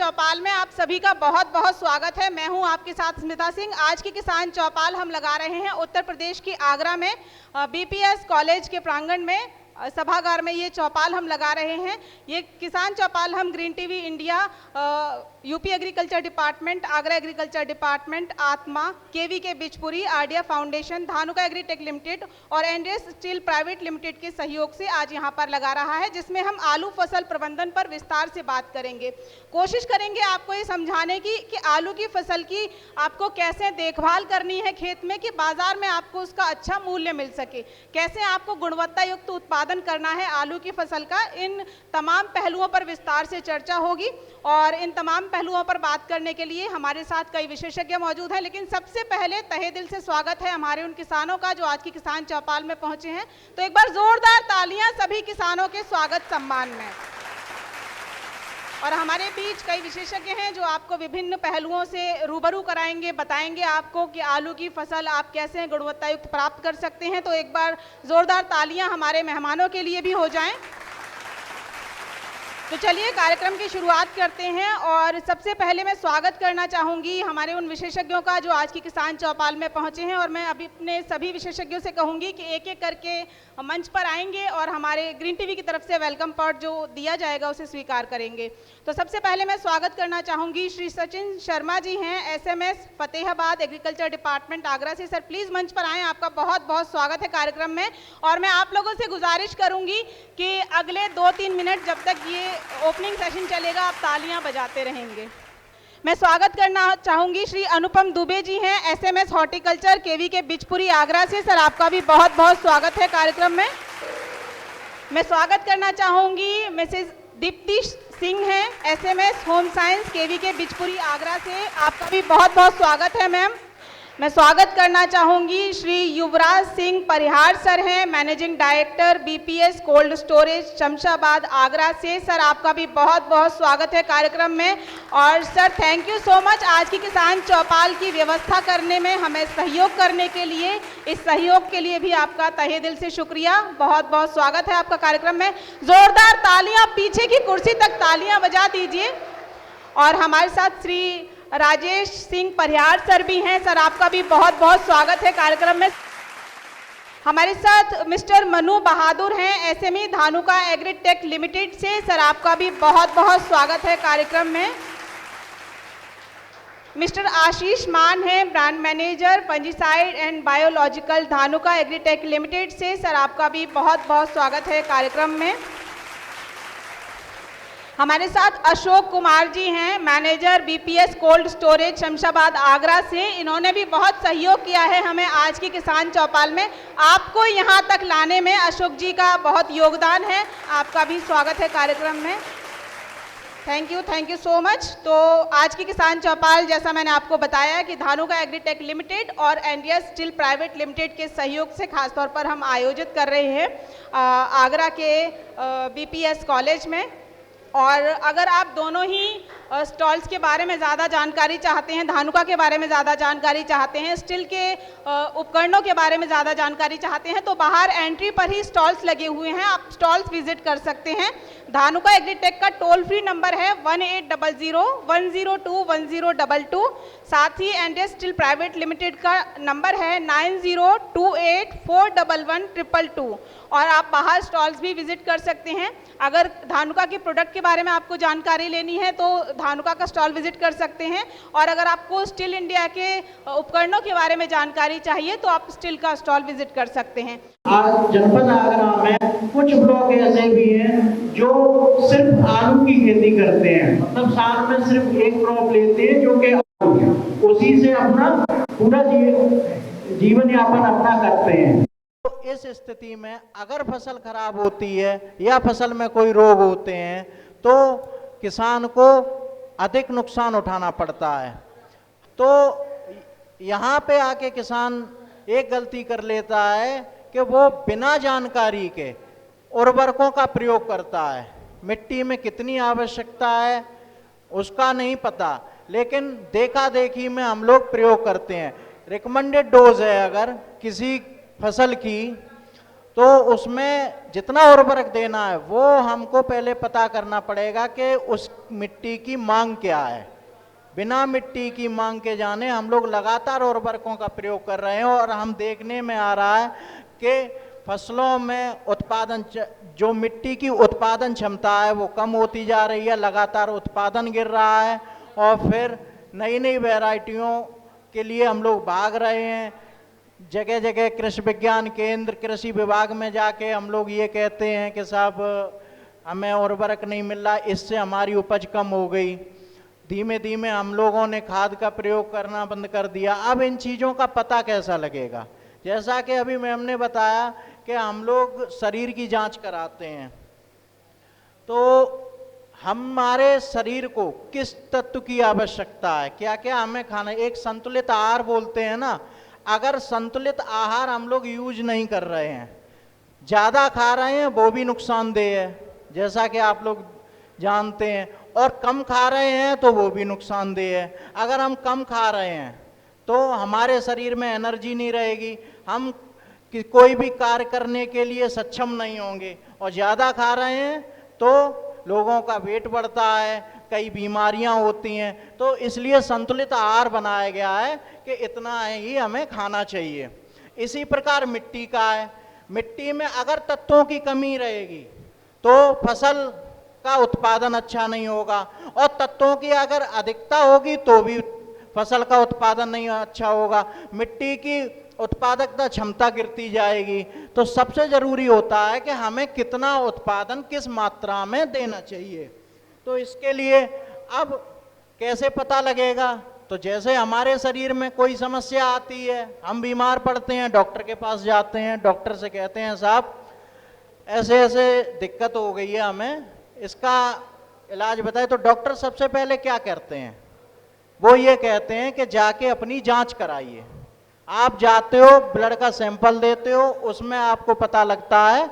चौपाल में आप सभी का बहुत बहुत स्वागत है। मैं हूं आपके साथ स्मिता सिंह। आज की किसान चौपाल हम लगा रहे हैं उत्तर प्रदेश की आगरा में बीपीएस कॉलेज के प्रांगण में, सभागार में ये चौपाल हम लगा रहे हैं। ये किसान चौपाल हम green TV India, UP agriculture department, Agra agriculture department, आत्मा, केवी के Bichpuri, RDF foundation, Dhanuka agritech limited और एनडीएस स्टील प्राइवेट लिमिटेड के सहयोग से आज यहाँ पर लगा रहा है, जिसमें हम आलू फसल प्रबंधन पर विस्तार से बात करेंगे। कोशिश करेंगे आपको ये समझाने की कि आलू की फसल की आपको कैसे देखभाल करनी है खेत में कि बाजार में आपको उसका अच्छा मूल्य मिल सके, कैसे आपको गुणवत्ता युक्त उत्पादन करना है आलू की फसल का। इन तमाम पहलुओं पर विस्तार से चर्चा होगी और इन तमाम पहलुओं पर बात करने के लिए हमारे साथ कई विशेषज्ञ मौजूद हैं। लेकिन सबसे पहले तहे दिल से स्वागत है हमारे उन किसानों का जो आज की किसान चौपाल में पहुंचे हैं। तो एक बार जोरदार तालियां सभी किसानों के स्वागत सम्मान में। और हमारे बीच कई विशेषज्ञ हैं जो आपको विभिन्न पहलुओं से रूबरू कराएंगे, बताएंगे आपको कि आलू की फसल आप कैसे गुणवत्ता युक्त प्राप्त कर सकते हैं। तो एक बार जोरदार तालियां हमारे मेहमानों के लिए भी हो जाएं। तो चलिए कार्यक्रम की शुरुआत करते हैं और सबसे पहले मैं स्वागत करना चाहूँगी हमारे उन विशेषज्ञों का जो आज की किसान चौपाल में पहुँचे हैं। और मैं अभी अपने सभी विशेषज्ञों से कहूँगी कि एक एक करके मंच पर आएंगे और हमारे ग्रीन टीवी की तरफ से वेलकम पॉट जो दिया जाएगा उसे स्वीकार करेंगे। तो सबसे पहले मैं स्वागत करना चाहूँगी श्री सचिन शर्मा जी हैं, SMS Fatehabad agriculture department Agra से। सर प्लीज़ मंच पर आएँ, आपका बहुत बहुत स्वागत है कार्यक्रम में। और मैं आप लोगों से गुजारिश करूँगी कि अगले 2-3 मिनट जब तक ये ओपनिंग सेशन चलेगा आप तालियां बजाते रहेंगे। मैं स्वागत करना चाहूंगी श्री अनुपम दुबे जी हैं, एसएमएस हॉर्टिकल्चर केवी के बिचपुरी आगरा से। सर आपका भी बहुत बहुत स्वागत है कार्यक्रम में। मैं स्वागत करना चाहूंगी मिसेस दीप्ति सिंह हैं, एसएमएस होम साइंस केवी के बिचपुरी आगरा से। आपका भी बहुत बहुत स्वागत है मैम। मैं स्वागत करना चाहूँगी श्री युवराज सिंह परिहार सर हैं, managing director BPS cold storage Shamshabad Agra से। सर आपका भी बहुत बहुत स्वागत है कार्यक्रम में। और sir thank you so much आज की किसान चौपाल की व्यवस्था करने में हमें सहयोग करने के लिए। इस सहयोग के लिए भी आपका तहे दिल से शुक्रिया, बहुत बहुत स्वागत है आपका कार्यक्रम में। जोरदार तालियां, पीछे की कुर्सी तक तालियां बजा दीजिए। और हमारे साथ श्री राजेश सिंह परिहार सर भी हैं। सर आपका भी बहुत बहुत स्वागत है कार्यक्रम में। हमारे साथ मिस्टर मनु बहादुर हैं, एसएमई धानुका एग्रीटेक लिमिटेड से। सर आपका भी बहुत बहुत स्वागत है कार्यक्रम में। मिस्टर आशीष मान हैं, brand manager fungicide and biological Dhanuka agritech limited से। सर आपका भी बहुत बहुत स्वागत है कार्यक्रम में। हमारे साथ अशोक कुमार जी हैं, manager BPS cold storage Shamshabad Agra से। इन्होंने भी बहुत सहयोग किया है हमें आज की किसान चौपाल में। आपको यहाँ तक लाने में अशोक जी का बहुत योगदान है। आपका भी स्वागत है कार्यक्रम में। Thank you so much. तो आज की किसान चौपाल जैसा मैंने आपको बताया कि धानुका एग्रीटेक लिमिटेड और एनडीएस स्टील प्राइवेट लिमिटेड के सहयोग से खासतौर पर हम आयोजित कर रहे हैं आगरा के बीपीएस कॉलेज में। और अगर आप दोनों ही स्टॉल्स के बारे में ज़्यादा जानकारी चाहते हैं, धानुका के बारे में ज़्यादा जानकारी चाहते हैं, स्टील के उपकरणों के बारे में ज़्यादा जानकारी चाहते हैं, तो बाहर एंट्री पर ही स्टॉल्स लगे हुए हैं, आप स्टॉल्स विजिट कर सकते हैं। धानुका एग्रीटेक का टोल फ्री नंबर है 1800-102-1022। साथ ही एनडीएस स्टील प्राइवेट लिमिटेड का नंबर है 9028411122। और आप बाहर स्टॉल्स भी विजिट कर सकते हैं। अगर धानुका के प्रोडक्ट के बारे में आपको जानकारी लेनी है तो धानुका का स्टॉल विजिट कर सकते हैं। और अगर आपको स्टील इंडिया के उपकरणों के बारे में जानकारी चाहिए तो आप स्टील का स्टॉल विजिट कर सकते हैं। आज जनपद आगरा में कुछ ब्लॉक ऐसे भी हैं जो सिर्फ आलू की खेती करते हैं, मतलब साल में सिर्फ एक क्रॉप लेते हैं जो कि आलू है, उसी से अपना पूरा जीवन यापन अपना करते हैं। तो इस स्थिति में अगर फसल खराब होती है या फसल में कोई रोग होते हैं तो किसान को अधिक नुकसान उठाना पड़ता है। तो यहाँ पे आके किसान एक गलती कर लेता है कि वो बिना जानकारी के उर्वरकों का प्रयोग करता है। मिट्टी में कितनी आवश्यकता है उसका नहीं पता, लेकिन देखा देखी में हम लोग प्रयोग करते हैं। रिकमेंडेड डोज है अगर किसी फसल की तो उसमें जितना उर्वरक देना है वो हमको पहले पता करना पड़ेगा कि उस मिट्टी की मांग क्या है। बिना मिट्टी की मांग के जाने हम लोग लगातार उर्वरकों का प्रयोग कर रहे हैं और हम देखने में आ रहा है कि फसलों में उत्पादन, जो मिट्टी की उत्पादन क्षमता है वो कम होती जा रही है, लगातार उत्पादन गिर रहा है और फिर नई नई वैरायटियों के लिए हम लोग भाग रहे हैं। जगह जगह कृषि विज्ञान केंद्र, कृषि विभाग में जाके हम लोग ये कहते हैं कि साहब हमें उर्वरक नहीं मिल रहा, इससे हमारी उपज कम हो गई। धीमे धीमे हम लोगों ने खाद का प्रयोग करना बंद कर दिया। अब इन चीज़ों का पता कैसा लगेगा? जैसा कि अभी मैम ने बताया कि हम लोग शरीर की जांच कराते हैं, तो हमारे शरीर को किस तत्व की आवश्यकता है, क्या क्या हमें खाना, एक संतुलित आहार बोलते हैं ना। अगर संतुलित आहार हम लोग यूज नहीं कर रहे हैं, ज़्यादा खा रहे हैं, वो भी नुकसानदेह है जैसा कि आप लोग जानते हैं, और कम खा रहे हैं तो वो भी नुकसानदेह है। अगर हम कम खा रहे हैं तो हमारे शरीर में एनर्जी नहीं रहेगी, हम कोई भी कार्य करने के लिए सक्षम नहीं होंगे, और ज़्यादा खा रहे हैं तो लोगों का वेट बढ़ता है, कई बीमारियां होती हैं। तो इसलिए संतुलित आहार बनाया गया है कि इतना ही हमें खाना चाहिए। इसी प्रकार मिट्टी का है, मिट्टी में अगर तत्वों की कमी रहेगी तो फसल का उत्पादन अच्छा नहीं होगा, और तत्वों की अगर अधिकता होगी तो भी फसल का उत्पादन नहीं अच्छा होगा, मिट्टी की उत्पादकता क्षमता गिरती जाएगी। तो सबसे जरूरी होता है कि हमें कितना उत्पादन किस मात्रा में देना चाहिए। तो इसके लिए अब कैसे पता लगेगा? तो जैसे हमारे शरीर में कोई समस्या आती है, हम बीमार पड़ते हैं, डॉक्टर के पास जाते हैं, डॉक्टर से कहते हैं साहब ऐसे ऐसे दिक्कत हो गई है, हमें इसका इलाज बताए। तो डॉक्टर सबसे पहले क्या करते हैं? वो ये कहते हैं कि जाके अपनी जांच कराइए। आप जाते हो, ब्लड का सैंपल देते हो, उसमें आपको पता लगता है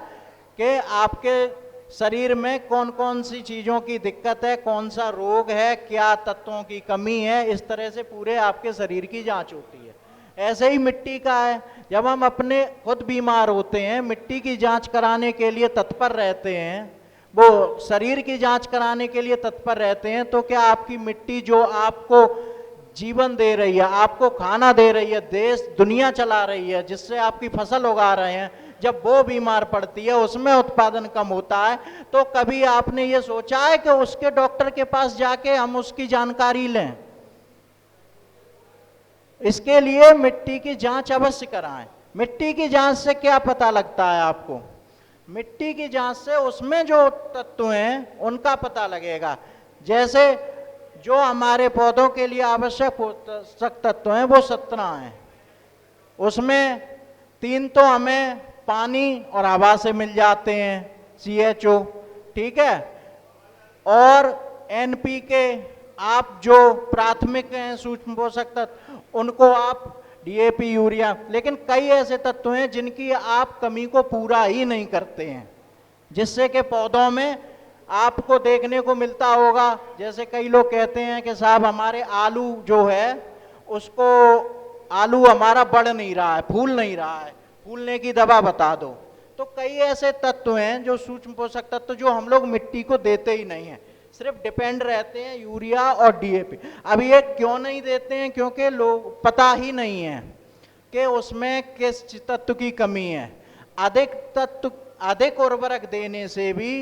कि आपके शरीर में कौन कौन सी चीज़ों की दिक्कत है, कौन सा रोग है, क्या तत्वों की कमी है। इस तरह से पूरे आपके शरीर की जांच होती है। ऐसे ही मिट्टी का है, जब हम अपने खुद बीमार होते हैं, मिट्टी की जांच कराने के लिए तत्पर रहते हैं, वो शरीर की जांच कराने के लिए तत्पर रहते हैं, तो क्या आपकी मिट्टी जो आपको जीवन दे रही है, आपको खाना दे रही है, देश दुनिया चला रही है, जिससे आपकी फसल उगा रहे हैं, जब वो बीमार पड़ती है, उसमें उत्पादन कम होता है, तो कभी आपने ये सोचा है कि उसके डॉक्टर के पास जाके हम उसकी जानकारी लें? इसके लिए मिट्टी की जांच अवश्य कराएं। मिट्टी की जांच से क्या पता लगता है आपको? मिट्टी की जांच से उसमें जो तत्व हैं उनका पता लगेगा। जैसे जो हमारे पौधों के लिए आवश्यक तत्व हैं वो 17 हैं, उसमें 3 तो हमें पानी और हवा से मिल जाते हैं, CHO, ठीक है, और NPK, आप जो प्राथमिक हैं सूक्ष्म पोषक तत्व, उनको आप DAP, यूरिया। लेकिन कई ऐसे तत्व हैं जिनकी आप कमी को पूरा ही नहीं करते हैं, जिससे कि पौधों में आपको देखने को मिलता होगा। जैसे कई लोग कहते हैं कि साहब हमारे आलू जो है उसको, आलू हमारा बढ़ नहीं रहा है, फूल नहीं रहा है, फूलने की दवा बता दो। तो कई ऐसे तत्व हैं जो सूक्ष्म पोषक तत्व जो हम लोग मिट्टी को देते ही नहीं हैं, सिर्फ डिपेंड रहते हैं यूरिया और DAP। अब ये क्यों नहीं देते हैं? क्योंकि लोग पता ही नहीं है कि उसमें किस तत्व की कमी है। अधिक उर्वरक देने से भी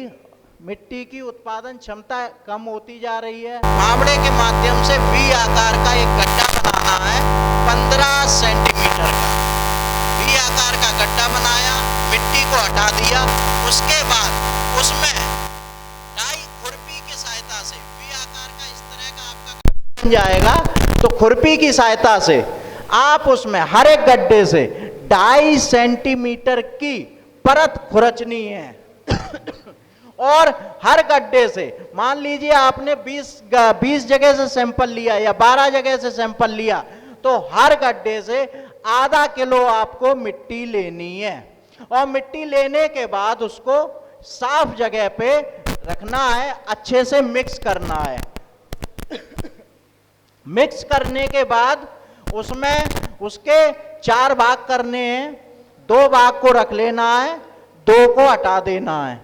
मिट्टी की उत्पादन क्षमता कम होती जा रही है। फावड़े के माध्यम से V आकार का एक गड्ढा बनाना है, 15 सेंटीमीटर का V आकार का गड्ढा बनाया, मिट्टी को हटा दिया, उसके बाद उसमें डाई खुरपी की सहायता से V आकार का इस तरह का आपका बन जाएगा। तो खुरपी की सहायता से आप उसमें हर एक गड्ढे से 2.5 सेंटीमीटर की परत खुरचनी है और हर गड्ढे से, मान लीजिए आपने 20 जगह से सैंपल लिया या 12 जगह से सैंपल लिया, तो हर गड्ढे से आधा किलो आपको मिट्टी लेनी है, और मिट्टी लेने के बाद उसको साफ जगह पे रखना है, अच्छे से मिक्स करना है। मिक्स करने के बाद उसमें उसके 4 भाग करने हैं, 2 भाग को रख लेना है 2 को हटा देना है।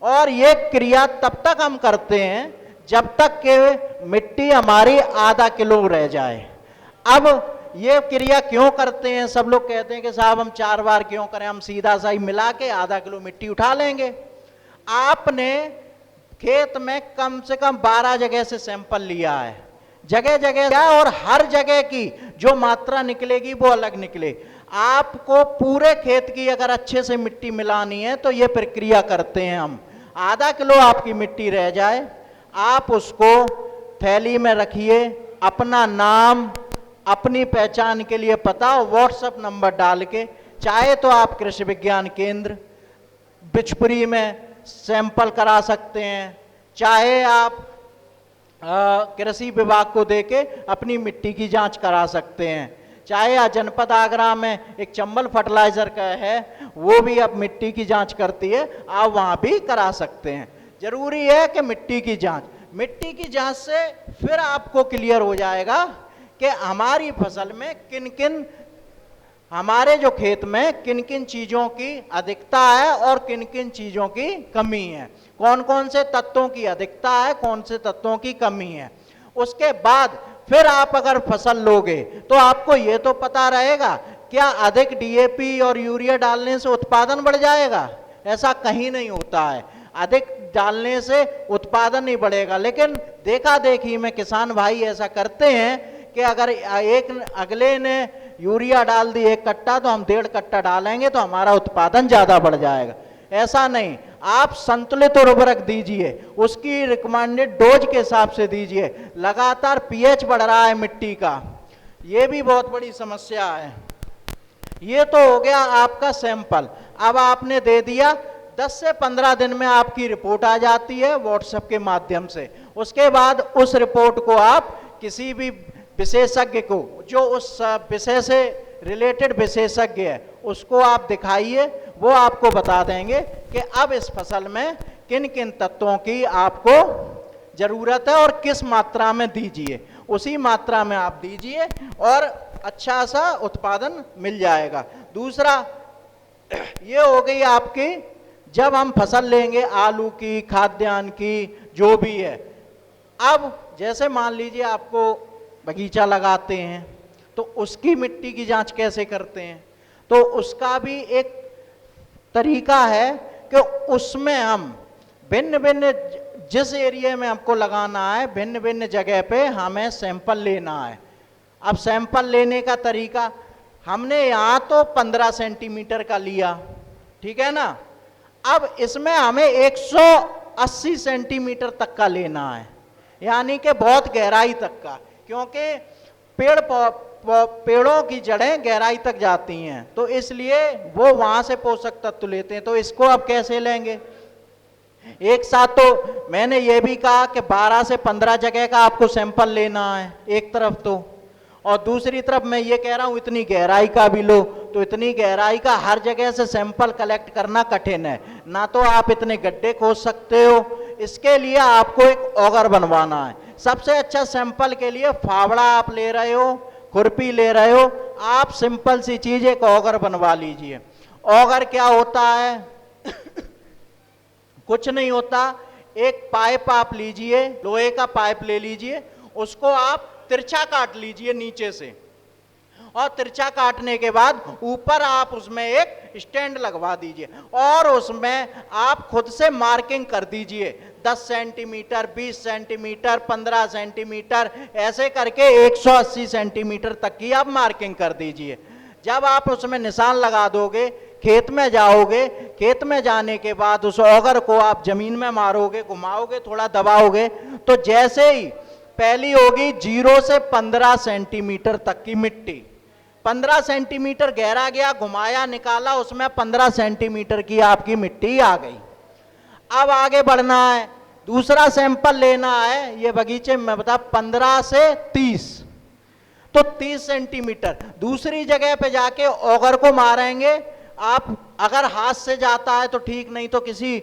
और ये क्रिया तब तक हम करते हैं जब तक कि मिट्टी हमारी आधा किलो रह जाए। अब ये क्रिया क्यों करते हैं? सब लोग कहते हैं कि साहब हम 4 बार क्यों करें, हम सीधा सा ही मिला के आधा किलो मिट्टी उठा लेंगे। आपने खेत में कम से कम 12 जगह से सैंपल लिया है, जगह जगह क्या, और हर जगह की जो मात्रा निकलेगी वो अलग निकले। आपको पूरे खेत की अगर अच्छे से मिट्टी मिलानी है तो ये प्रक्रिया करते हैं हम। आधा किलो आपकी मिट्टी रह जाए, आप उसको थैली में रखिए, अपना नाम, अपनी पहचान के लिए पता, व्हाट्सएप नंबर डाल के, चाहे तो आप कृषि विज्ञान केंद्र बिचपुरी में सैंपल करा सकते हैं, चाहे आप कृषि विभाग को देके अपनी मिट्टी की जांच करा सकते हैं, चाहे जनपद आगरा में एक चंबल फर्टिलाइजर का है, वो भी अब मिट्टी की जांच करती है, आप वहां भी करा सकते हैं। जरूरी है कि मिट्टी की जांच से फिर आपको क्लियर हो जाएगा कि हमारी फसल में किन किन, हमारे जो खेत में किन किन चीजों की अधिकता है और किन किन चीजों की कमी है, कौन कौन से तत्वों की अधिकता है, कौन से तत्वों की कमी है। उसके बाद फिर आप अगर फसल लोगे तो आपको ये तो पता रहेगा क्या अधिक डीएपी और यूरिया डालने से उत्पादन बढ़ जाएगा? ऐसा कहीं नहीं होता है, अधिक डालने से उत्पादन नहीं बढ़ेगा। लेकिन देखा देखी में किसान भाई ऐसा करते हैं कि अगर अगले ने यूरिया डाल दी 1 कट्टा तो हम 1.5 कट्टा डालेंगे तो हमारा उत्पादन ज्यादा बढ़ जाएगा। ऐसा नहीं, आप संतुलित उर्वरक दीजिए, उसकी रिकमेंडेड डोज के हिसाब से दीजिए। लगातार पीएच बढ़ रहा है मिट्टी का, ये भी बहुत बड़ी समस्या है। ये तो हो गया आपका सैंपल, अब आपने दे दिया, 10 से 15 दिन में आपकी रिपोर्ट आ जाती है व्हाट्सएप के माध्यम से। उसके बाद उस रिपोर्ट को आप किसी भी विशेषज्ञ को, जो उस विषय से रिलेटेड विशेषज्ञ है, उसको आप दिखाइए, वो आपको बता देंगे कि अब इस फसल में किन किन तत्वों की आपको जरूरत है और किस मात्रा में दीजिए, उसी मात्रा में आप दीजिए और अच्छा सा उत्पादन मिल जाएगा। दूसरा ये हो गई आपकी, जब हम फसल लेंगे आलू की, खाद्यान्न की, जो भी है। अब जैसे मान लीजिए आपको बगीचा लगाते हैं तो उसकी मिट्टी की जांच कैसे करते हैं? तो उसका भी एक तरीका है कि उसमें हम भिन्न भिन्न, जिस एरिया में हमको लगाना है, भिन्न भिन्न जगह पे हमें सैंपल लेना है। अब सैंपल लेने का तरीका, हमने यहाँ तो 15 सेंटीमीटर का लिया, ठीक है ना। अब इसमें हमें 180 सेंटीमीटर तक का लेना है, यानी कि बहुत गहराई तक का, क्योंकि पेड़ों की जड़ें गहराई तक जाती हैं, तो इसलिए वो वहां से पोषक तत्व लेते हैं। तो इसको अब कैसे लेंगे? एक साथ तो मैंने ये भी कहा कि 12 से 15 जगह का आपको सैंपल लेना है एक तरफ तो, और दूसरी तरफ मैं ये कह रहा हूं इतनी गहराई का भी लो, तो इतनी गहराई का हर जगह से सैंपल कलेक्ट करना कठिन है, ना तो आप इतने गड्ढे खोद सकते हो। इसके लिए आपको एक ऑगर बनवाना है। सबसे अच्छा सैंपल के लिए फावड़ा आप ले रहे हो, खुरपी ले रहे हो, आप सिंपल सी चीज एक ऑगर बनवा लीजिए। ऑगर क्या होता है? कुछ नहीं होता, एक पाइप आप लीजिए, लोहे का पाइप ले लीजिए, उसको आप तिरछा काट लीजिए नीचे से, और तिरछा काटने के बाद ऊपर आप उसमें एक स्टैंड लगवा दीजिए और उसमें आप खुद से मार्किंग कर दीजिए, 10 सेंटीमीटर, 20 सेंटीमीटर, 15 सेंटीमीटर, ऐसे करके 180 सेंटीमीटर तक की आप मार्किंग कर दीजिए। जब आप उसमें निशान लगा दोगे, खेत में जाओगे, खेत में जाने के बाद उस ऑगर को आप जमीन में मारोगे, घुमाओगे, थोड़ा दबाओगे, तो जैसे ही पहली होगी 0 से 15 सेंटीमीटर तक की मिट्टी, 15 सेंटीमीटर गहरा गया, घुमाया, निकाला, उसमें 15 सेंटीमीटर की आपकी मिट्टी आ गई। अब आगे बढ़ना है, दूसरा सैंपल लेना है, ये बगीचे में बता 15 से 30, तो 30 सेंटीमीटर दूसरी जगह पे जाके ऑगर को मारेंगे आप। अगर हाथ से जाता है तो ठीक, नहीं तो किसी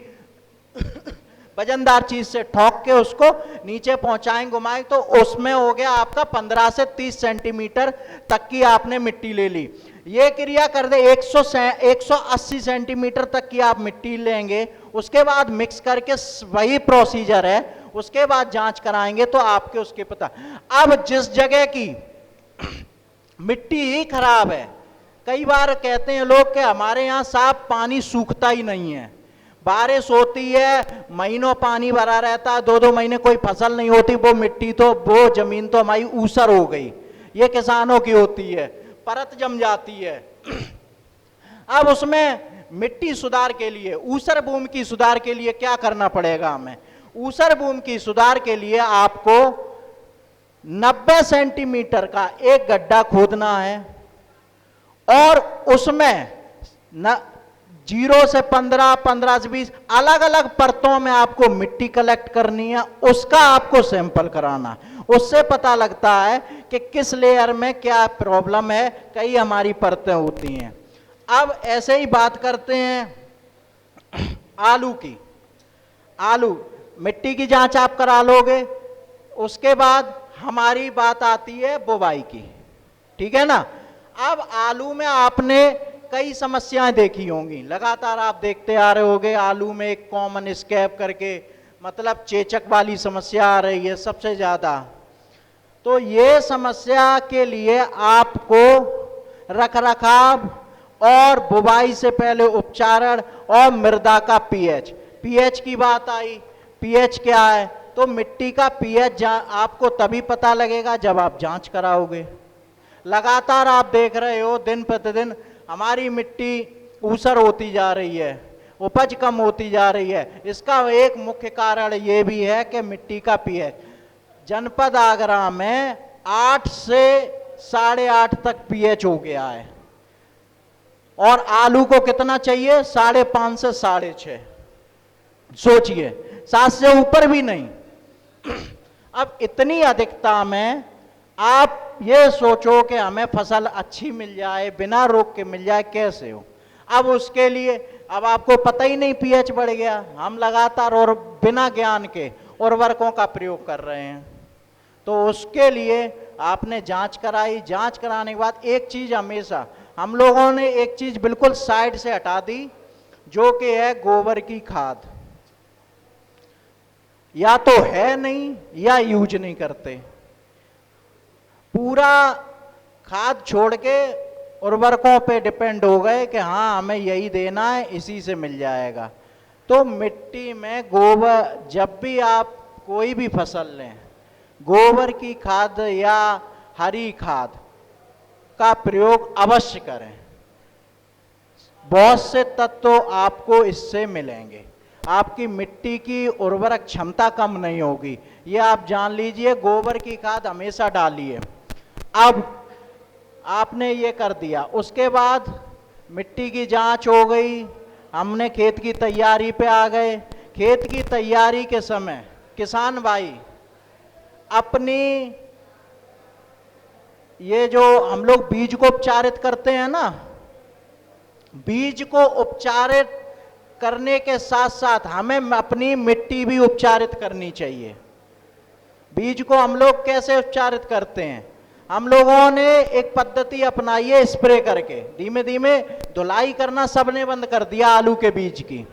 वजनदार चीज से ठोक के उसको नीचे पहुंचाएंगे, घुमाएंगे, तो उसमें हो गया आपका 15 से 30 सेंटीमीटर तक की आपने मिट्टी ले ली। ये क्रिया कर दे 180 सेंटीमीटर तक की आप मिट्टी लेंगे, उसके बाद मिक्स करके वही प्रोसीजर है, उसके बाद जांच कराएंगे तो आपके उसके पता। अब जिस जगह की मिट्टी ही खराब है, कई बार कहते हैं लोग कि हमारे यहाँ साफ पानी सूखता ही नहीं है, बारिश होती है महीनों पानी भरा रहता है, 2-2 महीने कोई फसल नहीं होती, वो मिट्टी तो वो जमीन तो हमारी ऊसर हो गई, ये किसानों की होती है, परत जम जाती है। अब उसमें मिट्टी सुधार के लिए, ऊसर भूमि की सुधार के लिए क्या करना पड़ेगा हमें? ऊसर भूमि की सुधार के लिए आपको 90 सेंटीमीटर का एक गड्ढा खोदना है और उसमें 0 से 15, 15 से 20 अलग अलग परतों में आपको मिट्टी कलेक्ट करनी है, उसका आपको सैंपल कराना। उससे पता लगता है कि किस लेयर में क्या प्रॉब्लम है, कई हमारी परतें होती हैं। अब ऐसे ही बात करते हैं आलू की। आलू मिट्टी की जांच आप करा लोगे, उसके बाद हमारी बात आती है बुवाई की, ठीक है ना। अब आलू में आपने कई समस्याएं देखी होंगी, लगातार आप देखते आ रहे होंगे, आलू में एक कॉमन स्कैब करके मतलब चेचक वाली समस्या आ रही है सबसे ज्यादा। तो ये समस्या के लिए आपको रखरखाव और बुवाई से पहले उपचारण और मृदा का पीएच की बात आई। पीएच क्या है? तो मिट्टी का पीएच आपको तभी पता लगेगा जब आप जांच कराओगे। लगातार आप देख रहे हो दिन प्रतिदिन हमारी मिट्टी ऊसर होती जा रही है, उपज कम होती जा रही है। इसका एक मुख्य कारण ये भी है कि मिट्टी का पीएच जनपद आगरा में 8 से 8.5 तक पीएच हो गया है और आलू को कितना चाहिए? 5.5 से 6.5। सोचिए, 7 से ऊपर भी नहीं। अब इतनी अधिकता में आप ये सोचो कि हमें फसल अच्छी मिल जाए, बिना रोग के मिल जाए, कैसे हो? अब उसके लिए अब आपको पता ही नहीं पीएच बढ़ गया, हम लगातार और बिना ज्ञान के उर्वरकों का प्रयोग कर रहे हैं। तो उसके लिए आपने जांच कराई, जांच कराने के बाद एक चीज हमेशा हम लोगों ने एक चीज बिल्कुल साइड से हटा दी, जो कि है गोबर की खाद। या तो है नहीं या यूज नहीं करते, पूरा खाद छोड़ के उर्वरकों पे डिपेंड हो गए कि हाँ हमें यही देना है, इसी से मिल जाएगा। तो मिट्टी में गोबर, जब भी आप कोई भी फसल लें, गोबर की खाद या हरी खाद का प्रयोग अवश्य करें। बहुत से तत्व आपको इससे मिलेंगे, आपकी मिट्टी की उर्वरक क्षमता कम नहीं होगी, ये आप जान लीजिए। गोबर की खाद हमेशा डालिए। अब आपने ये कर दिया, उसके बाद मिट्टी की जांच हो गई, हमने खेत की तैयारी पे आ गए। खेत की तैयारी के समय किसान भाई अपनी ये जो हम लोग बीज को उपचारित करते हैं ना, बीज को उपचारित करने के साथ साथ हमें अपनी मिट्टी भी उपचारित करनी चाहिए। बीज को हम लोग कैसे उपचारित करते हैं? हम लोगों ने एक पद्धति अपनाई है स्प्रे करके, धीमे धीमे धुलाई करना सबने बंद कर दिया आलू के बीज की।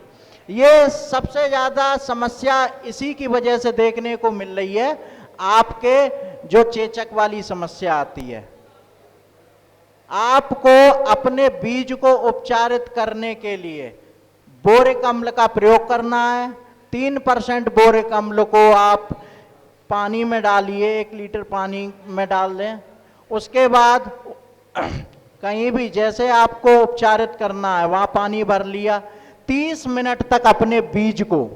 ये सबसे ज्यादा समस्या इसी की वजह से देखने को मिल रही है, आपके जो चेचक वाली समस्या आती है। आपको अपने बीज को उपचारित करने के लिए बोरिक अम्ल का प्रयोग करना है। 3% बोरिक अम्ल को आप पानी में डालिए, 1 लीटर पानी में डाल दें। उसके बाद कहीं भी जैसे आपको उपचारित करना है वहां पानी भर लिया। 30 मिनट तक अपने बीज को,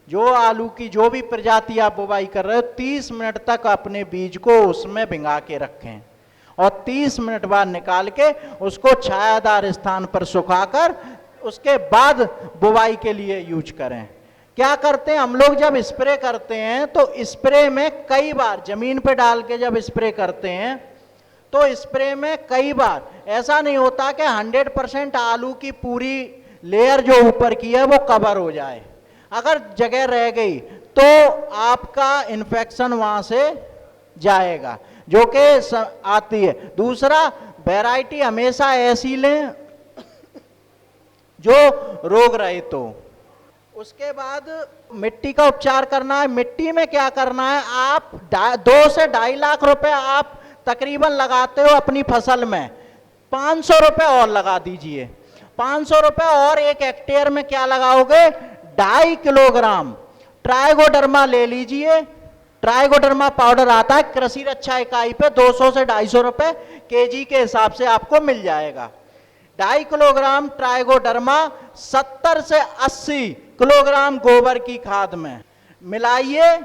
जो आलू की जो भी प्रजाति आप बुवाई कर रहे हो, 30 मिनट तक अपने बीज को उसमें भिंगा के रखें और 30 मिनट बाद निकाल के उसको छायादार स्थान पर सुखाकर उसके बाद बुवाई के लिए यूज करें। क्या करते हैं हम लोग, जब स्प्रे करते हैं तो स्प्रे में कई बार जमीन पे डाल के जब स्प्रे करते हैं तो स्प्रे में कई बार ऐसा नहीं होता कि 100% आलू की पूरी लेयर जो ऊपर की है वो कवर हो जाए। अगर जगह रह गई तो आपका इन्फेक्शन वहां से जाएगा, जो कि आती है। दूसरा, वैरायटी हमेशा ऐसी लें जो रोग रहित हो। उसके बाद मिट्टी का उपचार करना है। मिट्टी में क्या करना है, आप 2 से 2.5 लाख रुपए आप तकरीबन लगाते हो अपनी फसल में, 500 रुपए और लगा दीजिए। 500 रुपए और 1 हेक्टेयर में क्या लगाओगे, 2.5 किलोग्राम ट्राइकोडर्मा ले लीजिए। ट्राइकोडर्मा पाउडर आता है कृषि रक्षा इकाई पे 200 से 250 रुपए केजी के हिसाब से आपको मिल जाएगा। 2.5 किलोग्राम ट्राइकोडर्मा 70 से 80 किलोग्राम गोबर की खाद में मिलाइए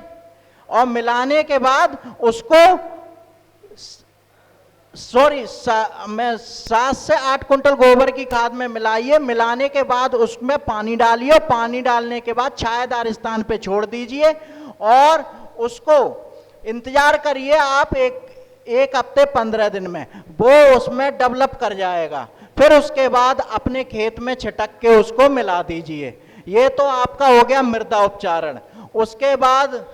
और मिलाने के बाद उसको 7 से 8 कुंटल गोबर की खाद में मिलाइए। मिलाने के बाद उसमें पानी डालिए और पानी डालने के बाद छायादार स्थान पे छोड़ दीजिए और उसको इंतजार करिए आप एक हफ्ते 15 दिन में, वो उसमें डेवलप कर जाएगा। फिर उसके बाद अपने खेत में छिटक के उसको मिला दीजिए। ये तो आपका हो गया मृदा उपचारण। उसके बाद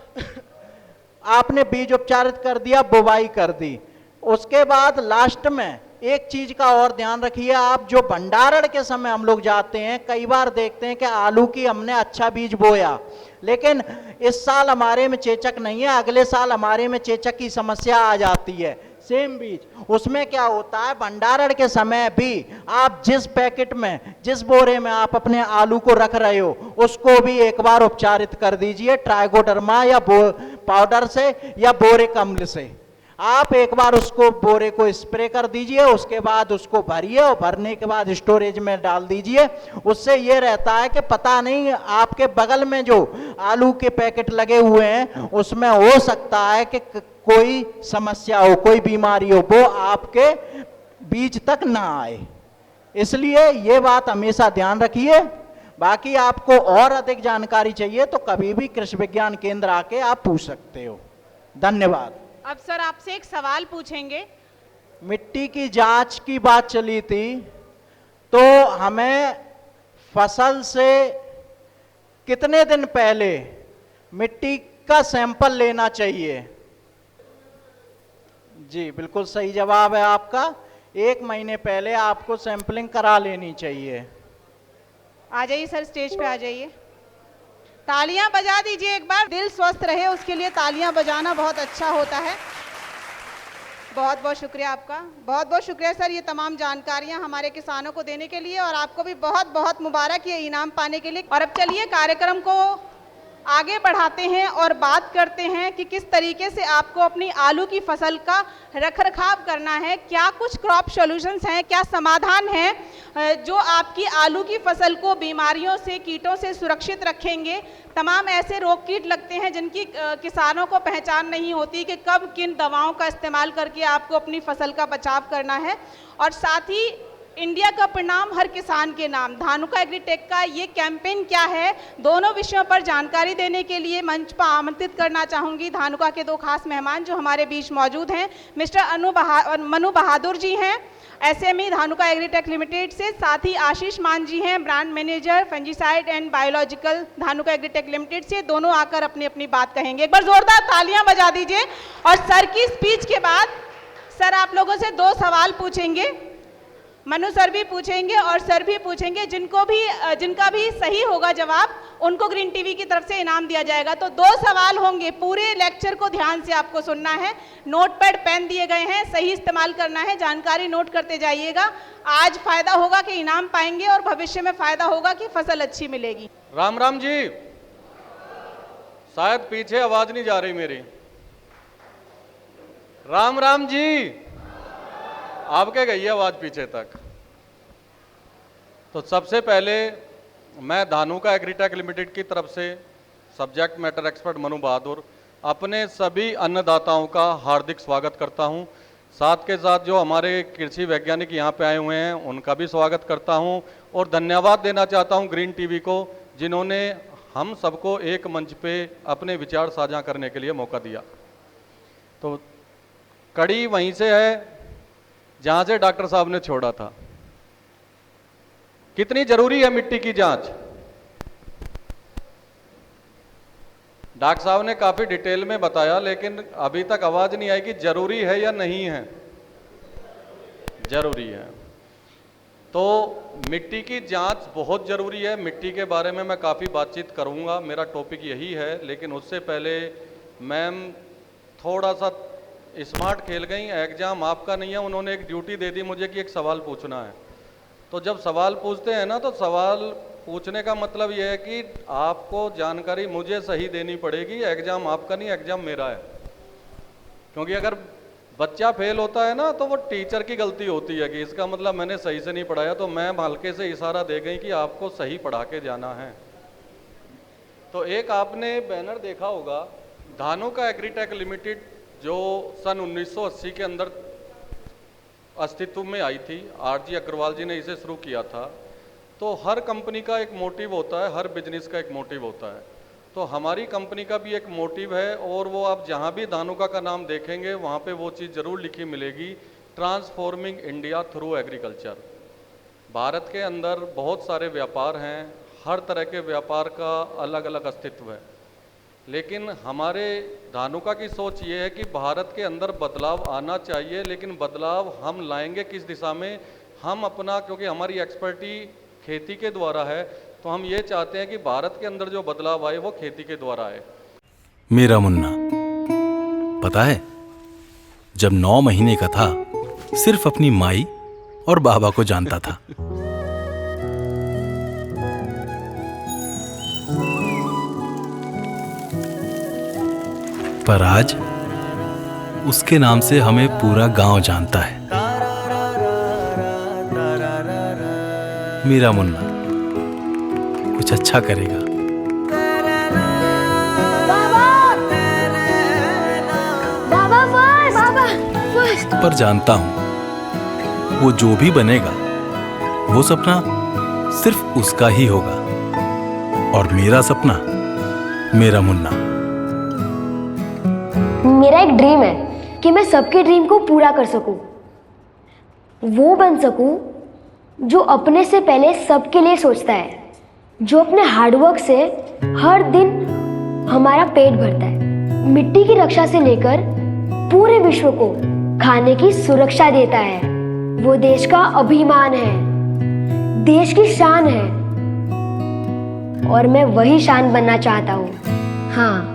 आपने बीज उपचारित कर दिया, बुवाई कर दी। उसके बाद लास्ट में एक चीज का और ध्यान रखिए आप, जो भंडारण के समय हम लोग जाते हैं, कई बार देखते हैं कि आलू की हमने अच्छा बीज बोया, लेकिन इस साल हमारे में चेचक नहीं है, अगले साल हमारे में चेचक की समस्या आ जाती है। सेम बीज, उसमें क्या होता है, भंडारण के समय भी आप जिस पैकेट में, जिस बोरे में आप अपने आलू को रख रहे हो, उसको भी एक बार उपचारित कर दीजिए ट्राइकोडर्मा या पाउडर से या बोरिक अम्ल से। आप एक बार उसको बोरे को स्प्रे कर दीजिए, उसके बाद उसको भरिए और भरने के बाद स्टोरेज में डाल दीजिए। उससे ये रहता है कि पता नहीं आपके बगल में जो आलू के पैकेट लगे हुए हैं उसमें हो सकता है कि कोई समस्या हो, कोई बीमारी हो, वो आपके बीज तक ना आए। इसलिए ये बात हमेशा ध्यान रखिए। बाकी आपको और अधिक जानकारी चाहिए तो कभी भी कृषि विज्ञान केंद्र आके आप पूछ सकते हो। धन्यवाद। अब सर आपसे एक सवाल पूछेंगे। मिट्टी की जांच की बात चली थी, तो हमें फसल से कितने दिन पहले मिट्टी का सैंपल लेना चाहिए? जी बिल्कुल सही जवाब है आपका। 1 महीने पहले आपको सैंपलिंग करा लेनी चाहिए। आ जाइए सर, स्टेज पे आ जाइए। तालियां बजा दीजिए एक बार, दिल स्वस्थ रहे उसके लिए तालियां बजाना बहुत अच्छा होता है। बहुत बहुत शुक्रिया आपका, बहुत बहुत शुक्रिया सर ये तमाम जानकारियां हमारे किसानों को देने के लिए, और आपको भी बहुत बहुत मुबारक ये इनाम पाने के लिए। और अब चलिए कार्यक्रम को आगे बढ़ाते हैं और बात करते हैं कि किस तरीके से आपको अपनी आलू की फसल का रखरखाव करना है, क्या कुछ क्रॉप सॉल्यूशंस हैं, क्या समाधान हैं जो आपकी आलू की फसल को बीमारियों से, कीटों से सुरक्षित रखेंगे। तमाम ऐसे रोग कीट लगते हैं जिनकी किसानों को पहचान नहीं होती कि कब किन दवाओं का इस्तेमाल करके आपको अपनी फसल का बचाव करना है। और साथ ही इंडिया का परिणाम हर किसान के नाम, धानुका एग्रीटेक का ये कैंपेन क्या है, दोनों विषयों पर जानकारी देने के लिए मंच पर आमंत्रित करना चाहूँगी धानुका के 2 खास मेहमान जो हमारे बीच मौजूद हैं। मिस्टर मनु बहादुर जी हैं SME धानुका एग्रीटेक लिमिटेड से, साथ ही आशीष मान जी हैं brand manager fungicide and biological Dhanuka agritech limited से। दोनों आकर अपनी अपनी बात कहेंगे। एक बार जोरदार तालियां बजा दीजिए। और सर की स्पीच के बाद सर आप लोगों से 2 सवाल पूछेंगे, मनु सर भी पूछेंगे और सर भी पूछेंगे। जिनका भी सही होगा जवाब उनको ग्रीन टीवी की तरफ से इनाम दिया जाएगा। तो 2 सवाल होंगे, पूरे लेक्चर को ध्यान से आपको सुनना है। नोटपैड पेन दिए गए हैं, सही इस्तेमाल करना है, जानकारी नोट करते जाइएगा। आज फायदा होगा कि इनाम पाएंगे और भविष्य में फायदा होगा कि फसल अच्छी मिलेगी। राम राम जी, शायद पीछे आवाज नहीं जा रही मेरी। राम राम जी, आपके गई है आवाज पीछे तक। तो सबसे पहले मैं धानुका एग्रीटेक लिमिटेड की तरफ से सब्जेक्ट मैटर एक्सपर्ट मनु बहादुर अपने सभी अन्नदाताओं का हार्दिक स्वागत करता हूं। साथ के साथ जो हमारे कृषि वैज्ञानिक यहाँ पे आए हुए हैं उनका भी स्वागत करता हूं और धन्यवाद देना चाहता हूं ग्रीन टीवी को, जिन्होंने हम सबको एक मंच पे अपने विचार साझा करने के लिए मौका दिया। तो कड़ी वहीं से है जहां से डॉक्टर साहब ने छोड़ा था। कितनी जरूरी है मिट्टी की जांच? डॉक्टर साहब ने काफी डिटेल में बताया, लेकिन अभी तक आवाज नहीं आई कि जरूरी है या नहीं है। जरूरी है। तो मिट्टी की जांच बहुत ज़रूरी है। मिट्टी के बारे में मैं काफ़ी बातचीत करूंगा, मेरा टॉपिक यही है। लेकिन उससे पहले मैम थोड़ा सा स्मार्ट खेल गई। एग्ज़ाम आपका नहीं है, उन्होंने एक ड्यूटी दे दी मुझे कि एक सवाल पूछना है। तो जब सवाल पूछते हैं ना, तो सवाल पूछने का मतलब यह है कि आपको जानकारी मुझे सही देनी पड़ेगी। एग्ज़ाम आपका नहीं, एग्ज़ाम मेरा है। क्योंकि अगर बच्चा फेल होता है ना, तो वो टीचर की गलती होती है कि इसका मतलब मैंने सही से नहीं पढ़ाया। तो मैम हल्के से इशारा दे गई कि आपको सही पढ़ा के जाना है। तो एक आपने बैनर देखा होगा, धानुका एग्रीटेक लिमिटेड, जो सन 1980 के अंदर अस्तित्व में आई थी। आरजी अग्रवाल जी ने इसे शुरू किया था। तो हर कंपनी का एक मोटिव होता है, हर बिजनेस का एक मोटिव होता है। तो हमारी कंपनी का भी एक मोटिव है, और वो आप जहाँ भी धानुका का नाम देखेंगे वहाँ पे वो चीज़ ज़रूर लिखी मिलेगी, transforming India through agriculture. Bharat के अंदर बहुत सारे व्यापार हैं, हर तरह के व्यापार का अलग अलग अस्तित्व है। लेकिन हमारे धानुका की सोच ये है कि भारत के अंदर बदलाव आना चाहिए, लेकिन बदलाव हम लाएंगे किस दिशा में? हम अपना, क्योंकि हमारी एक्सपर्टी खेती के द्वारा है, तो हम ये चाहते हैं कि भारत के अंदर जो बदलाव आए वो खेती के द्वारा आए। मेरा मुन्ना, पता है, जब 9 महीने का था सिर्फ अपनी माई और बाबा को जानता था। पर आज उसके नाम से हमें पूरा गांव जानता है। मेरा मुन्ना कुछ अच्छा करेगा। बाबा फर्स्ट। पर जानता हूं वो जो भी बनेगा वो सपना सिर्फ उसका ही होगा, और मेरा सपना, मेरा मुन्ना। मेरा एक ड्रीम है कि मैं सबके ड्रीम को पूरा कर सकूं, वो बन सकूं जो अपने से पहले सबके लिए सोचता है, जो अपने हार्डवर्क से हर दिन हमारा पेट भरता है, मिट्टी की रक्षा से लेकर पूरे विश्व को खाने की सुरक्षा देता है। वो देश का अभिमान है, देश की शान है, और मैं वही शान बनना चाहता हूँ। हाँ,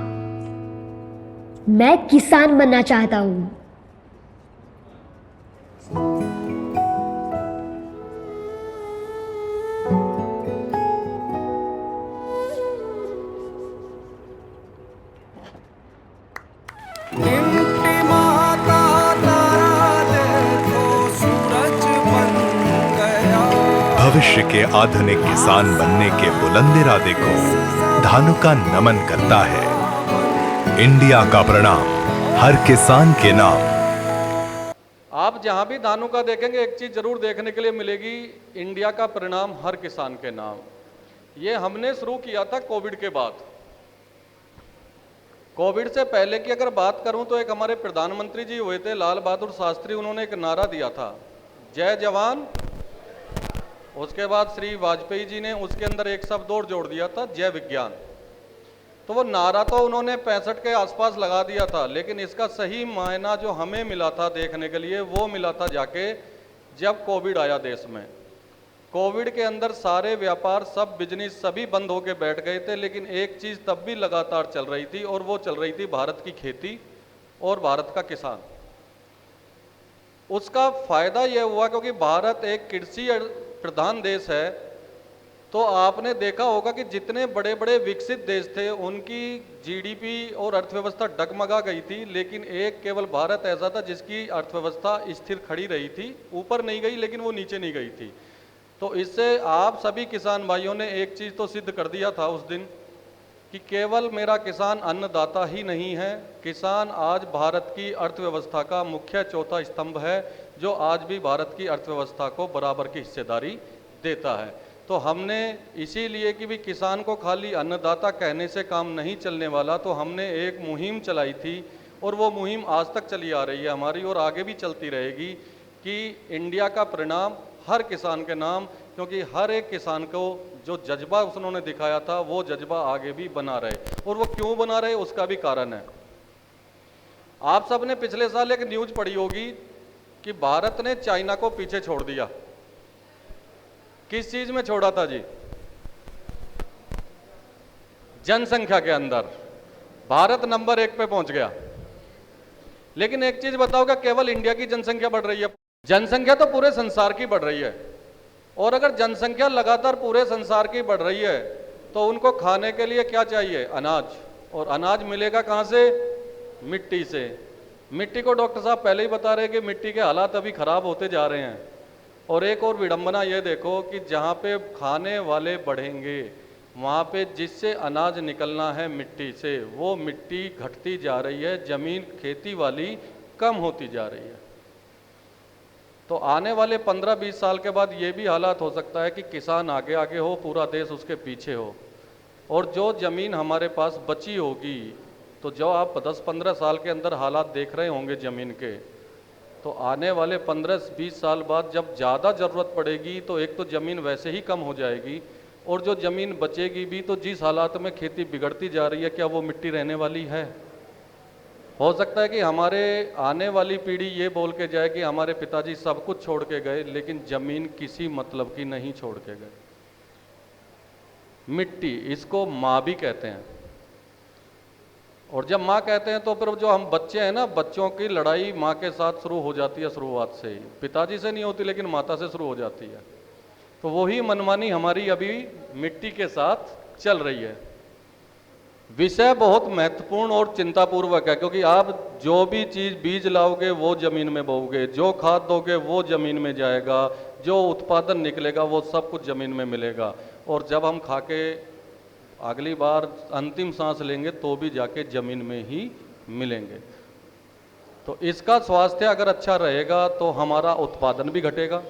मैं किसान बनना चाहता हूँ। भविष्य के आधुनिक किसान बनने के बुलंद इरादे को धानुका नमन करता है। इंडिया का प्रणाम हर किसान के नाम। आप जहां भी धानुका देखेंगे एक चीज जरूर देखने के लिए मिलेगी, इंडिया का प्रणाम हर किसान के नाम। ये हमने शुरू किया था कोविड के बाद। कोविड से पहले की अगर बात करूं तो एक हमारे प्रधानमंत्री जी हुए थे, लाल बहादुर शास्त्री, उन्होंने एक नारा दिया था, जय जवान। उसके बाद श्री वाजपेयी जी ने उसके अंदर एक शब्द और जोड़ दिया था, जय विज्ञान। तो वो नारा तो उन्होंने 65 के आसपास लगा दिया था, लेकिन इसका सही मायना जो हमें मिला था देखने के लिए, वो मिला था जाके जब कोविड आया देश में। कोविड के अंदर सारे व्यापार, सब बिजनेस, सभी बंद होके बैठ गए थे, लेकिन एक चीज़ तब भी लगातार चल रही थी, और वो चल रही थी भारत की खेती और भारत का किसान। उसका फायदा यह हुआ क्योंकि भारत एक कृषि प्रधान देश है। तो आपने देखा होगा कि जितने बड़े बड़े विकसित देश थे उनकी जीडीपी और अर्थव्यवस्था डगमगा गई थी, लेकिन एक केवल भारत ऐसा था जिसकी अर्थव्यवस्था स्थिर खड़ी रही थी, ऊपर नहीं गई लेकिन वो नीचे नहीं गई थी। तो इससे आप सभी किसान भाइयों ने एक चीज़ तो सिद्ध कर दिया था उस दिन कि केवल मेरा किसान अन्नदाता ही नहीं है, किसान आज भारत की अर्थव्यवस्था का मुख्य चौथा स्तंभ है, जो आज भी भारत की अर्थव्यवस्था को बराबर की हिस्सेदारी देता है। तो हमने इसीलिए कि भी किसान को खाली अन्नदाता कहने से काम नहीं चलने वाला, तो हमने एक मुहिम चलाई थी, और वो मुहिम आज तक चली आ रही है हमारी, और आगे भी चलती रहेगी कि इंडिया का प्रणाम हर किसान के नाम। क्योंकि हर एक किसान को जो जज्बा उन्होंने दिखाया था वो जज्बा आगे भी बना रहे, और वो क्यों बना रहे उसका भी कारण है। आप सबने पिछले साल एक न्यूज़ पढ़ी होगी, कि भारत ने चाइना को पीछे छोड़ दिया। किस चीज में छोड़ा था जी? जनसंख्या के अंदर भारत नंबर 1 पे पहुंच गया। लेकिन एक चीज बताओ, क्या केवल इंडिया की जनसंख्या बढ़ रही है? जनसंख्या तो पूरे संसार की बढ़ रही है। और अगर जनसंख्या लगातार पूरे संसार की बढ़ रही है तो उनको खाने के लिए क्या चाहिए? अनाज। और अनाज मिलेगा कहाँ से? मिट्टी से। मिट्टी को डॉक्टर साहब पहले ही बता रहे कि मिट्टी के हालात अभी खराब होते जा रहे हैं। और एक और विडंबना ये देखो कि जहाँ पे खाने वाले बढ़ेंगे वहाँ पे जिससे अनाज निकलना है मिट्टी से, वो मिट्टी घटती जा रही है, जमीन खेती वाली कम होती जा रही है। तो आने वाले 15-20 साल के बाद ये भी हालात हो सकता है कि किसान आगे आगे हो, पूरा देश उसके पीछे हो। और जो ज़मीन हमारे पास बची होगी, तो जो आप 10-15 साल के अंदर हालात देख रहे होंगे ज़मीन के, तो आने वाले 15-20 साल बाद जब ज़्यादा ज़रूरत पड़ेगी तो एक तो ज़मीन वैसे ही कम हो जाएगी, और जो ज़मीन बचेगी भी तो जिस हालात में खेती बिगड़ती जा रही है, क्या वो मिट्टी रहने वाली है? हो सकता है कि हमारे आने वाली पीढ़ी ये बोल के जाए कि हमारे पिताजी सब कुछ छोड़ के गए, लेकिन ज़मीन किसी मतलब की नहीं छोड़ के गए। मिट्टी, इसको माँ भी कहते हैं। और जब माँ कहते हैं तो फिर जो हम बच्चे हैं ना, बच्चों की लड़ाई माँ के साथ शुरू हो जाती है शुरुआत से ही। पिताजी से नहीं होती लेकिन माता से शुरू हो जाती है। तो वही मनमानी हमारी अभी मिट्टी के साथ चल रही है। विषय बहुत महत्वपूर्ण और चिंतापूर्वक है, क्योंकि आप जो भी चीज़ बीज लाओगे वो ज़मीन में बोओगे, जो खाद दोगे वो ज़मीन में जाएगा, जो उत्पादन निकलेगा वो सब कुछ ज़मीन में मिलेगा। और जब हम खा के अगली बार अंतिम सांस लेंगे तो भी जाके ज़मीन में ही मिलेंगे। तो इसका स्वास्थ्य अगर अच्छा रहेगा तो हमारा उत्पादन भी घटेगा।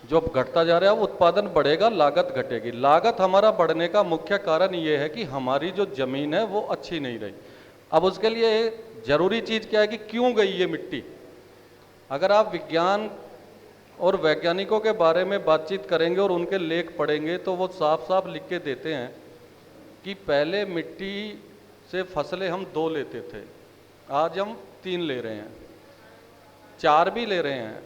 जो घटता जा रहा है वो उत्पादन बढ़ेगा, लागत घटेगी। लागत हमारा बढ़ने का मुख्य कारण ये है कि हमारी जो ज़मीन है वो अच्छी नहीं रही। अब उसके लिए ज़रूरी चीज़ क्या है कि क्यों गई ये मिट्टी? अगर आप विज्ञान और वैज्ञानिकों के बारे में बातचीत करेंगे और उनके लेख पढ़ेंगे तो वो साफ साफ लिख के देते हैं कि पहले मिट्टी से फसलें हम 2 लेते थे, आज हम 3 ले रहे हैं, 4 भी ले रहे हैं।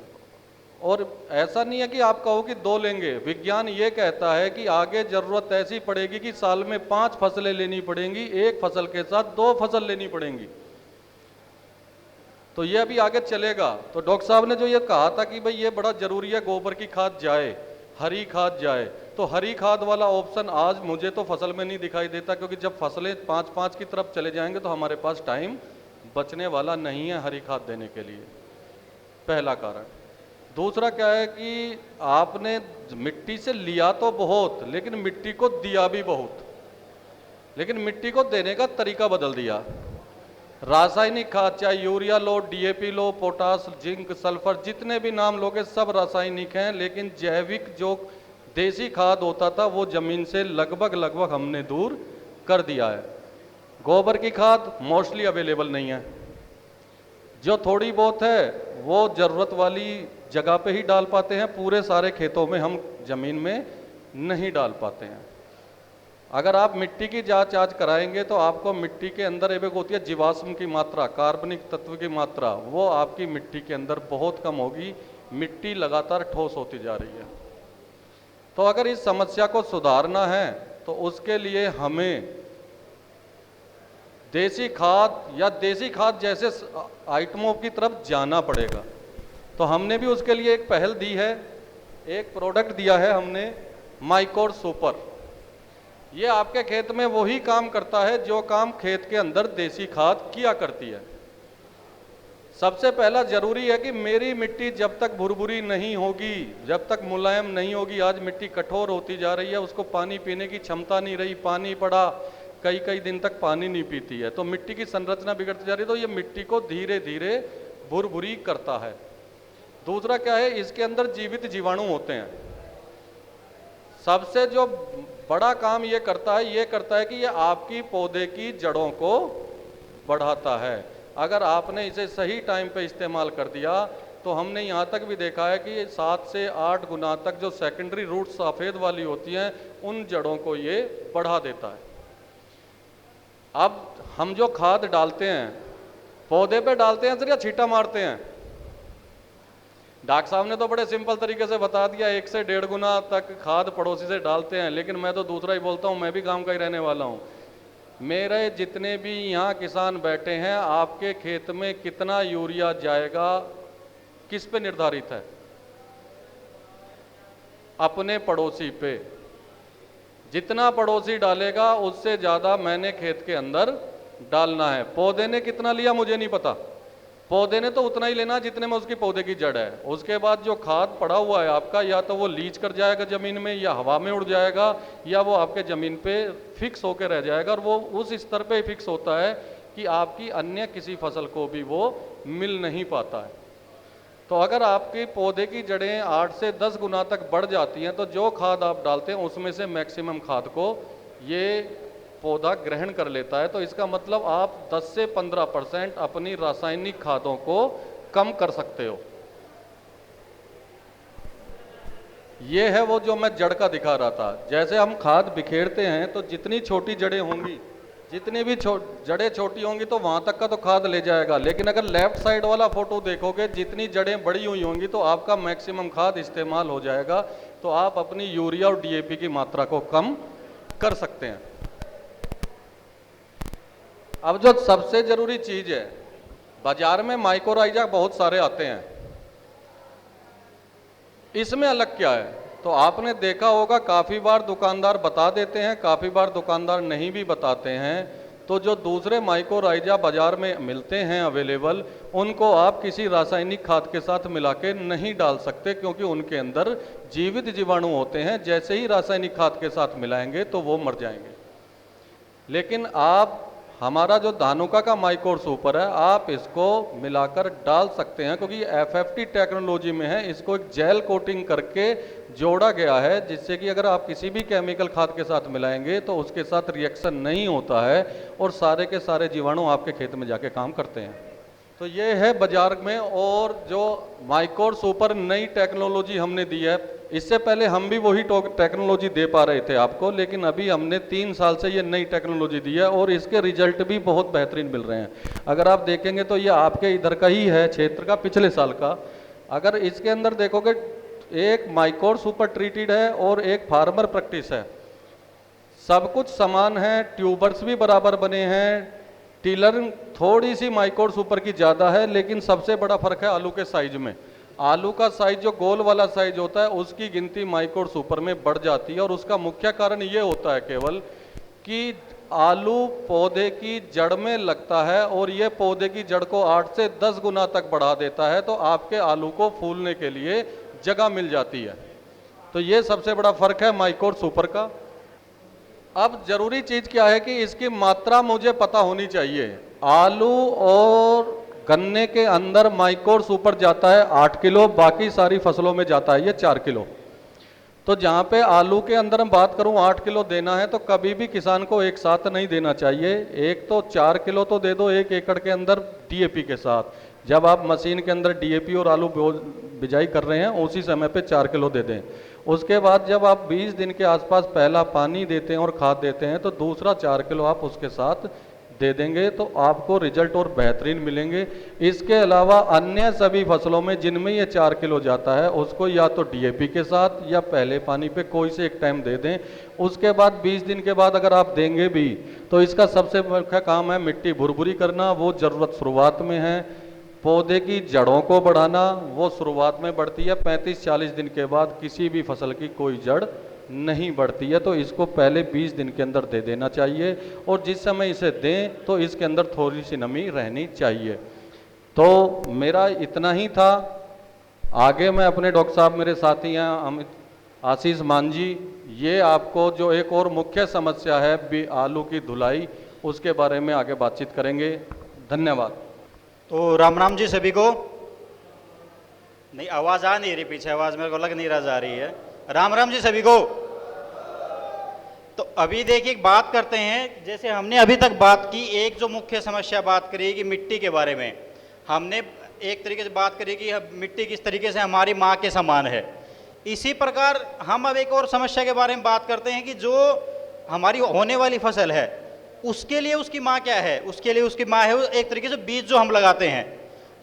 और ऐसा नहीं है कि आप कहो कि 2 लेंगे। विज्ञान ये कहता है कि आगे ज़रूरत ऐसी पड़ेगी कि साल में 5 फसलें लेनी पड़ेंगी, एक फसल के साथ 2 फसल लेनी पड़ेंगी। तो ये अभी आगे चलेगा। तो डॉक्टर साहब ने जो ये कहा था कि भाई ये बड़ा ज़रूरी है गोबर की खाद जाए, हरी खाद जाए, तो हरी खाद वाला ऑप्शन आज मुझे तो फसल में नहीं दिखाई देता, क्योंकि जब फसलें 5-5 की तरफ चले जाएंगे तो हमारे पास टाइम बचने वाला नहीं है हरी खाद देने के लिए। पहला कारण। दूसरा क्या है कि आपने मिट्टी से लिया तो बहुत, लेकिन मिट्टी को दिया भी बहुत। लेकिन मिट्टी को देने का तरीका बदल दिया। रासायनिक खाद, चाहे यूरिया लो, डीएपी लो, पोटास, जिंक, सल्फर, जितने भी नाम लोगे सब रासायनिक हैं। लेकिन जैविक जो देसी खाद होता था वो जमीन से लगभग हमने दूर कर दिया है। गोबर की खाद मोस्टली अवेलेबल नहीं है। जो थोड़ी बहुत है वो ज़रूरत वाली जगह पे ही डाल पाते हैं, पूरे सारे खेतों में हम ज़मीन में नहीं डाल पाते हैं। अगर आप मिट्टी की जांच आज कराएंगे तो आपको मिट्टी के अंदर एक होती है जीवाश्म की मात्रा, कार्बनिक तत्व की मात्रा, वो आपकी मिट्टी के अंदर बहुत कम होगी। मिट्टी लगातार ठोस होती जा रही है। तो अगर इस समस्या को सुधारना है तो उसके लिए हमें देसी खाद या देसी खाद जैसे आइटमों की तरफ जाना पड़ेगा। तो हमने भी उसके लिए एक पहल दी है, एक प्रोडक्ट दिया है हमने, माइकोर सुपर। ये आपके खेत में वही काम करता है जो काम खेत के अंदर देसी खाद किया करती है। सबसे पहला जरूरी है कि मेरी मिट्टी जब तक भुरभुरी नहीं होगी, जब तक मुलायम नहीं होगी, आज मिट्टी कठोर होती जा रही है, उसको पानी पीने की क्षमता नहीं रही, पानी पड़ा कई दिन तक पानी नहीं पीती है, तो मिट्टी की संरचना बिगड़ती जा रही है। तो ये मिट्टी को धीरे धीरे भुरभुरी करता है। दूसरा क्या है, इसके अंदर जीवित जीवाणु होते हैं। सबसे जो बड़ा काम ये करता है कि ये आपकी पौधे की जड़ों को बढ़ाता है। अगर आपने इसे सही टाइम पे इस्तेमाल कर दिया तो हमने यहाँ तक भी देखा है कि 7 से 8 गुना तक जो सेकेंडरी रूट सफ़ेद वाली होती हैं उन जड़ों को ये बढ़ा देता है। अब हम जो खाद डालते हैं पौधे पे डालते हैं सर या छींटा मारते हैं? डॉक्टर साहब ने तो बड़े सिंपल तरीके से बता दिया, 1 से 1.5 गुना तक खाद पड़ोसी से डालते हैं, लेकिन मैं तो दूसरा ही बोलता हूँ, मैं भी गांव का ही रहने वाला हूँ। मेरे जितने भी यहाँ किसान बैठे हैं, आपके खेत में कितना यूरिया जाएगा किस पे निर्धारित है? अपने पड़ोसी पे। जितना पड़ोसी डालेगा उससे ज़्यादा मैंने खेत के अंदर डालना है। पौधे ने कितना लिया मुझे नहीं पता, पौधे ने तो उतना ही लेना जितने में उसकी पौधे की जड़ है। उसके बाद जो खाद पड़ा हुआ है आपका, या तो वो लीच कर जाएगा ज़मीन में, या हवा में उड़ जाएगा, या वो आपके ज़मीन पे फिक्स होकर रह जाएगा, और वो उस स्तर पे फिक्स होता है कि आपकी अन्य किसी फसल को भी वो मिल नहीं पाता है। तो अगर आपकी पौधे की जड़ें 8 से 10 गुना तक बढ़ जाती हैं, तो जो खाद आप डालते हैं उसमें से मैक्सिमम खाद को ये पौधा ग्रहण कर लेता है। तो इसका मतलब आप 10 से 15% अपनी रासायनिक खादों को कम कर सकते हो। ये है वो जो मैं जड़ का दिखा रहा था। जैसे हम खाद बिखेरते हैं तो जितनी छोटी जड़ें होंगी, जितनी भी जड़ें छोटी होंगी तो वहां तक का तो खाद ले जाएगा, लेकिन अगर लेफ्ट साइड वाला फोटो देखोगे, जितनी जड़ें बड़ी हुई होंगी तो आपका मैक्सिमम खाद इस्तेमाल हो जाएगा। तो आप अपनी यूरिया और डीएपी की मात्रा को कम कर सकते हैं। अब जो सबसे जरूरी चीज है, बाजार में माइक्रोराइजा बहुत सारे आते हैं, इसमें अलग क्या है? तो आपने देखा होगा काफी बार दुकानदार बता देते हैं, काफी बार दुकानदार नहीं भी बताते हैं। तो जो दूसरे माइक्रोराइजा बाजार में मिलते हैं अवेलेबल, उनको आप किसी रासायनिक खाद के साथ मिला के नहीं डाल सकते, क्योंकि उनके अंदर जीवित जीवाणु होते हैं। जैसे ही रासायनिक खाद के साथ मिलाएंगे तो वो मर जाएंगे। लेकिन आप हमारा जो धानुका का माइक्रो सुपर है, आप इसको मिलाकर डाल सकते हैं, क्योंकि एफएफटी टेक्नोलॉजी में है। इसको एक जेल कोटिंग करके जोड़ा गया है, जिससे कि अगर आप किसी भी केमिकल खाद के साथ मिलाएंगे तो उसके साथ रिएक्शन नहीं होता है और सारे के सारे जीवाणु आपके खेत में जाके काम करते हैं। तो ये है बाजार में। और जो माइक्रो सुपर नई टेक्नोलॉजी हमने दी है, इससे पहले हम भी वही टेक्नोलॉजी दे पा रहे थे आपको, लेकिन अभी हमने 3 साल से ये नई टेक्नोलॉजी दी है और इसके रिजल्ट भी बहुत बेहतरीन मिल रहे हैं। अगर आप देखेंगे तो ये आपके इधर का ही है, क्षेत्र का, पिछले साल का। अगर इसके अंदर देखोगे, एक माइक्रो सुपर ट्रीटेड है और एक फार्मर प्रैक्टिस है। सब कुछ समान है, ट्यूबर्स भी बराबर बने हैं, टिलर थोड़ी सी माइक्रो सुपर की ज़्यादा है, लेकिन सबसे बड़ा फर्क है आलू के साइज में। आलू का साइज जो गोल वाला साइज होता है, उसकी गिनती माइक्रो सुपर में बढ़ जाती है। और उसका मुख्य कारण ये होता है केवल कि आलू पौधे की जड़ में लगता है और ये पौधे की जड़ को 8 से 10 गुना तक बढ़ा देता है। तो आपके आलू को फूलने के लिए जगह मिल जाती है। तो ये सबसे बड़ा फर्क है माइक्रो सुपर का। अब जरूरी चीज क्या है कि इसकी मात्रा मुझे पता होनी चाहिए। आलू और गन्ने के अंदर माइक्रो सुपर जाता है 8 किलो, बाकी सारी फसलों में जाता है ये 4 किलो। तो जहाँ पे आलू के अंदर मैं बात करूँ 8 किलो देना है, तो कभी भी किसान को एक साथ नहीं देना चाहिए। एक तो 4 किलो तो दे दो 1 एकड़ के अंदर डीएपी के साथ। जब आप मशीन के अंदर डीएपी और आलू बिजाई कर रहे हैं, उसी समय पे 4 किलो दे दें। उसके बाद जब आप 20 दिन के आसपास पहला पानी देते हैं और खाद देते हैं, तो दूसरा 4 किलो आप उसके साथ दे देंगे, तो आपको रिजल्ट और बेहतरीन मिलेंगे। इसके अलावा अन्य सभी फसलों में जिनमें ये 4 किलो जाता है, उसको या तो डीएपी के साथ या पहले पानी पे कोई से एक टाइम दे दें। उसके बाद 20 दिन के बाद अगर आप देंगे भी, तो इसका सबसे मुख्य काम है मिट्टी भुरभुरी करना, वो ज़रूरत शुरुआत में है। पौधे की जड़ों को बढ़ाना, वो शुरुआत में बढ़ती है। 35-40 दिन के बाद किसी भी फसल की कोई जड़ नहीं बढ़ती है, तो इसको पहले 20 दिन के अंदर दे देना चाहिए। और जिस समय इसे दें तो इसके अंदर थोड़ी सी नमी रहनी चाहिए। तो मेरा इतना ही था। आगे मैं अपने डॉक्टर साहब मेरे साथी हैं अमित आशीष मांझी, ये आपको जो एक और मुख्य समस्या है आलू की धुलाई, उसके बारे में आगे बातचीत करेंगे। धन्यवाद। तो राम राम जी सभी को। नहीं, आवाज़ आ नहीं रही, पीछे आवाज़ मेरे को लग नहीं रहा जा रही है। राम राम जी सभी को। तो अभी देखिए बात करते हैं, जैसे हमने अभी तक बात की, एक जो मुख्य समस्या बात करी कि मिट्टी के बारे में हमने एक तरीके से बात करी कि मिट्टी किस तरीके से हमारी माँ के समान है। इसी प्रकार हम अब एक और समस्या के बारे में बात करते हैं कि जो हमारी होने वाली फसल है उसके लिए उसकी माँ क्या है। उसके लिए उसकी माँ है एक तरीके से बीज जो हम लगाते हैं।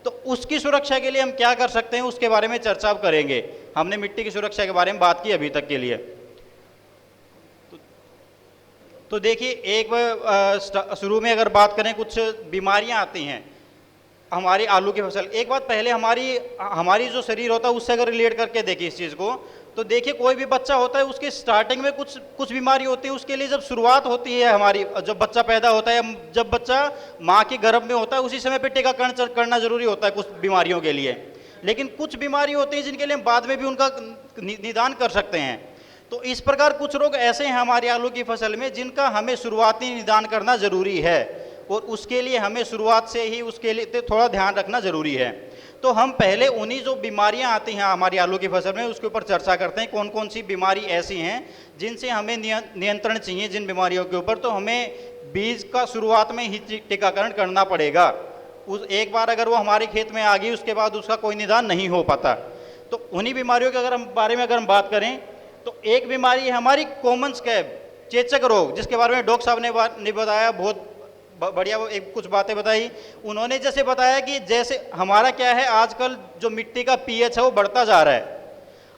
तो उसकी सुरक्षा के लिए हम क्या कर सकते हैं उसके बारे में चर्चा अब करेंगे। हमने मिट्टी की सुरक्षा के बारे में बात की अभी तक के लिए। तो देखिए, एक बार शुरू में अगर बात करें, कुछ बीमारियां आती हैं हमारी आलू की फसल। एक बात पहले हमारी जो शरीर होता है उससे अगर रिलेट करके देखिए इस चीज़ को, तो देखिए कोई भी बच्चा होता है उसके स्टार्टिंग में कुछ बीमारी होती है। उसके लिए जब शुरुआत होती है हमारी, जब बच्चा पैदा होता है, जब बच्चा माँ के गर्भ में होता है, उसी समय पे टीकाकरण करना जरूरी होता है कुछ बीमारियों के लिए। लेकिन कुछ बीमारी होती है जिनके लिए हम बाद में भी उनका निदान कर सकते हैं। तो इस प्रकार कुछ रोग ऐसे हैं हमारी आलू की फसल में जिनका हमें शुरुआती निदान करना जरूरी है, और उसके लिए हमें शुरुआत से ही उसके लिए थोड़ा ध्यान रखना जरूरी है। तो हम पहले उन्हीं जो बीमारियां आती हैं हमारी आलू की फसल में उसके ऊपर चर्चा करते हैं। कौन कौन सी बीमारी ऐसी हैं जिनसे हमें नियंत्रण चाहिए जिन बीमारियों के ऊपर, तो हमें बीज का शुरुआत में ही टीकाकरण करना पड़ेगा। उस एक बार अगर वो हमारे खेत में आ गई उसके बाद उसका कोई निदान नहीं हो पाता। तो उन्हीं बीमारियों के बारे में अगर हम बात करें, तो एक बीमारी है हमारी कॉमन स्कैब, चेचक रोग, जिसके बारे में डॉक्टर साहब ने बताया, बहुत बढ़िया कुछ बातें बताई उन्होंने। जैसे बताया कि जैसे हमारा क्या है, आजकल जो मिट्टी का पीएच है वो बढ़ता जा रहा है।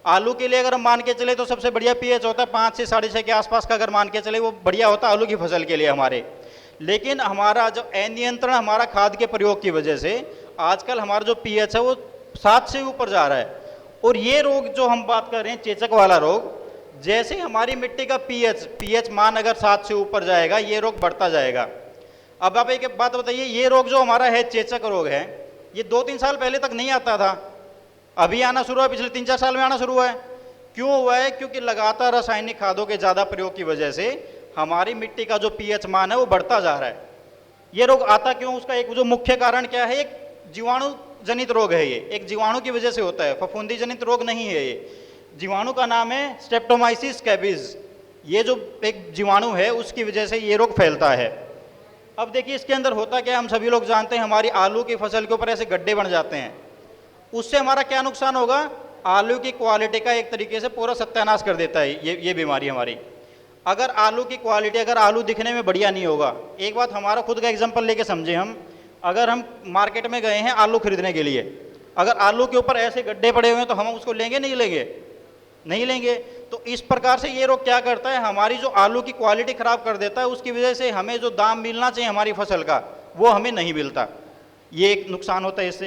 आलू के लिए अगर हम मान के चले तो सबसे बढ़िया पीएच होता है 5 से 6.5 के आसपास का, अगर मान के चले वो बढ़िया होता है आलू की फसल के लिए हमारे। लेकिन हमारा जो अनियंत्रण हमारा खाद के प्रयोग की वजह से आजकल हमारा जो पीएच है वो 7 से ऊपर जा रहा है। और ये रोग जो हम बात कर रहे हैं चेचक वाला रोग, जैसे हमारी मिट्टी का पीएच मान अगर 7 से ऊपर जाएगा ये रोग बढ़ता जाएगा। अब आप एक बात बताइए, ये रोग जो हमारा है चेचक रोग है, ये 2-3 साल पहले तक नहीं आता था, अभी आना शुरू हुआ, पिछले 3-4 साल में आना शुरू हुआ है। क्यों हुआ है? क्योंकि लगातार रासायनिक खादों के ज़्यादा प्रयोग की वजह से हमारी मिट्टी का जो पीएच मान है वो बढ़ता जा रहा है। ये रोग आता क्यों? उसका एक जो मुख्य कारण क्या है, एक जीवाणु जनित रोग है। ये एक जीवाणु की वजह से होता है, फफूंदी जनित रोग नहीं है। ये जीवाणु का नाम है स्ट्रेप्टोमाइसिस कैबिज। ये जो एक जीवाणु है उसकी वजह से ये रोग फैलता है। अब देखिए इसके अंदर होता क्या, हम सभी लोग जानते हैं हमारी आलू की फसल के ऊपर ऐसे गड्ढे बन जाते हैं। उससे हमारा क्या नुकसान होगा? आलू की क्वालिटी का एक तरीके से पूरा सत्यानाश कर देता है ये बीमारी हमारी। अगर आलू की क्वालिटी, अगर आलू दिखने में बढ़िया नहीं होगा, एक बात हमारा खुद का एग्जांपल लेके समझे हम, अगर हम मार्केट में गए हैं आलू खरीदने के लिए, अगर आलू के ऊपर ऐसे गड्ढे पड़े हुए हैं तो हम उसको लेंगे नहीं लेंगे? नहीं लेंगे। तो इस प्रकार से ये रोग क्या करता है, हमारी जो आलू की क्वालिटी खराब कर देता है। उसकी वजह से हमें जो दाम मिलना चाहिए हमारी फसल का वो हमें नहीं मिलता। ये एक नुकसान होता है इससे।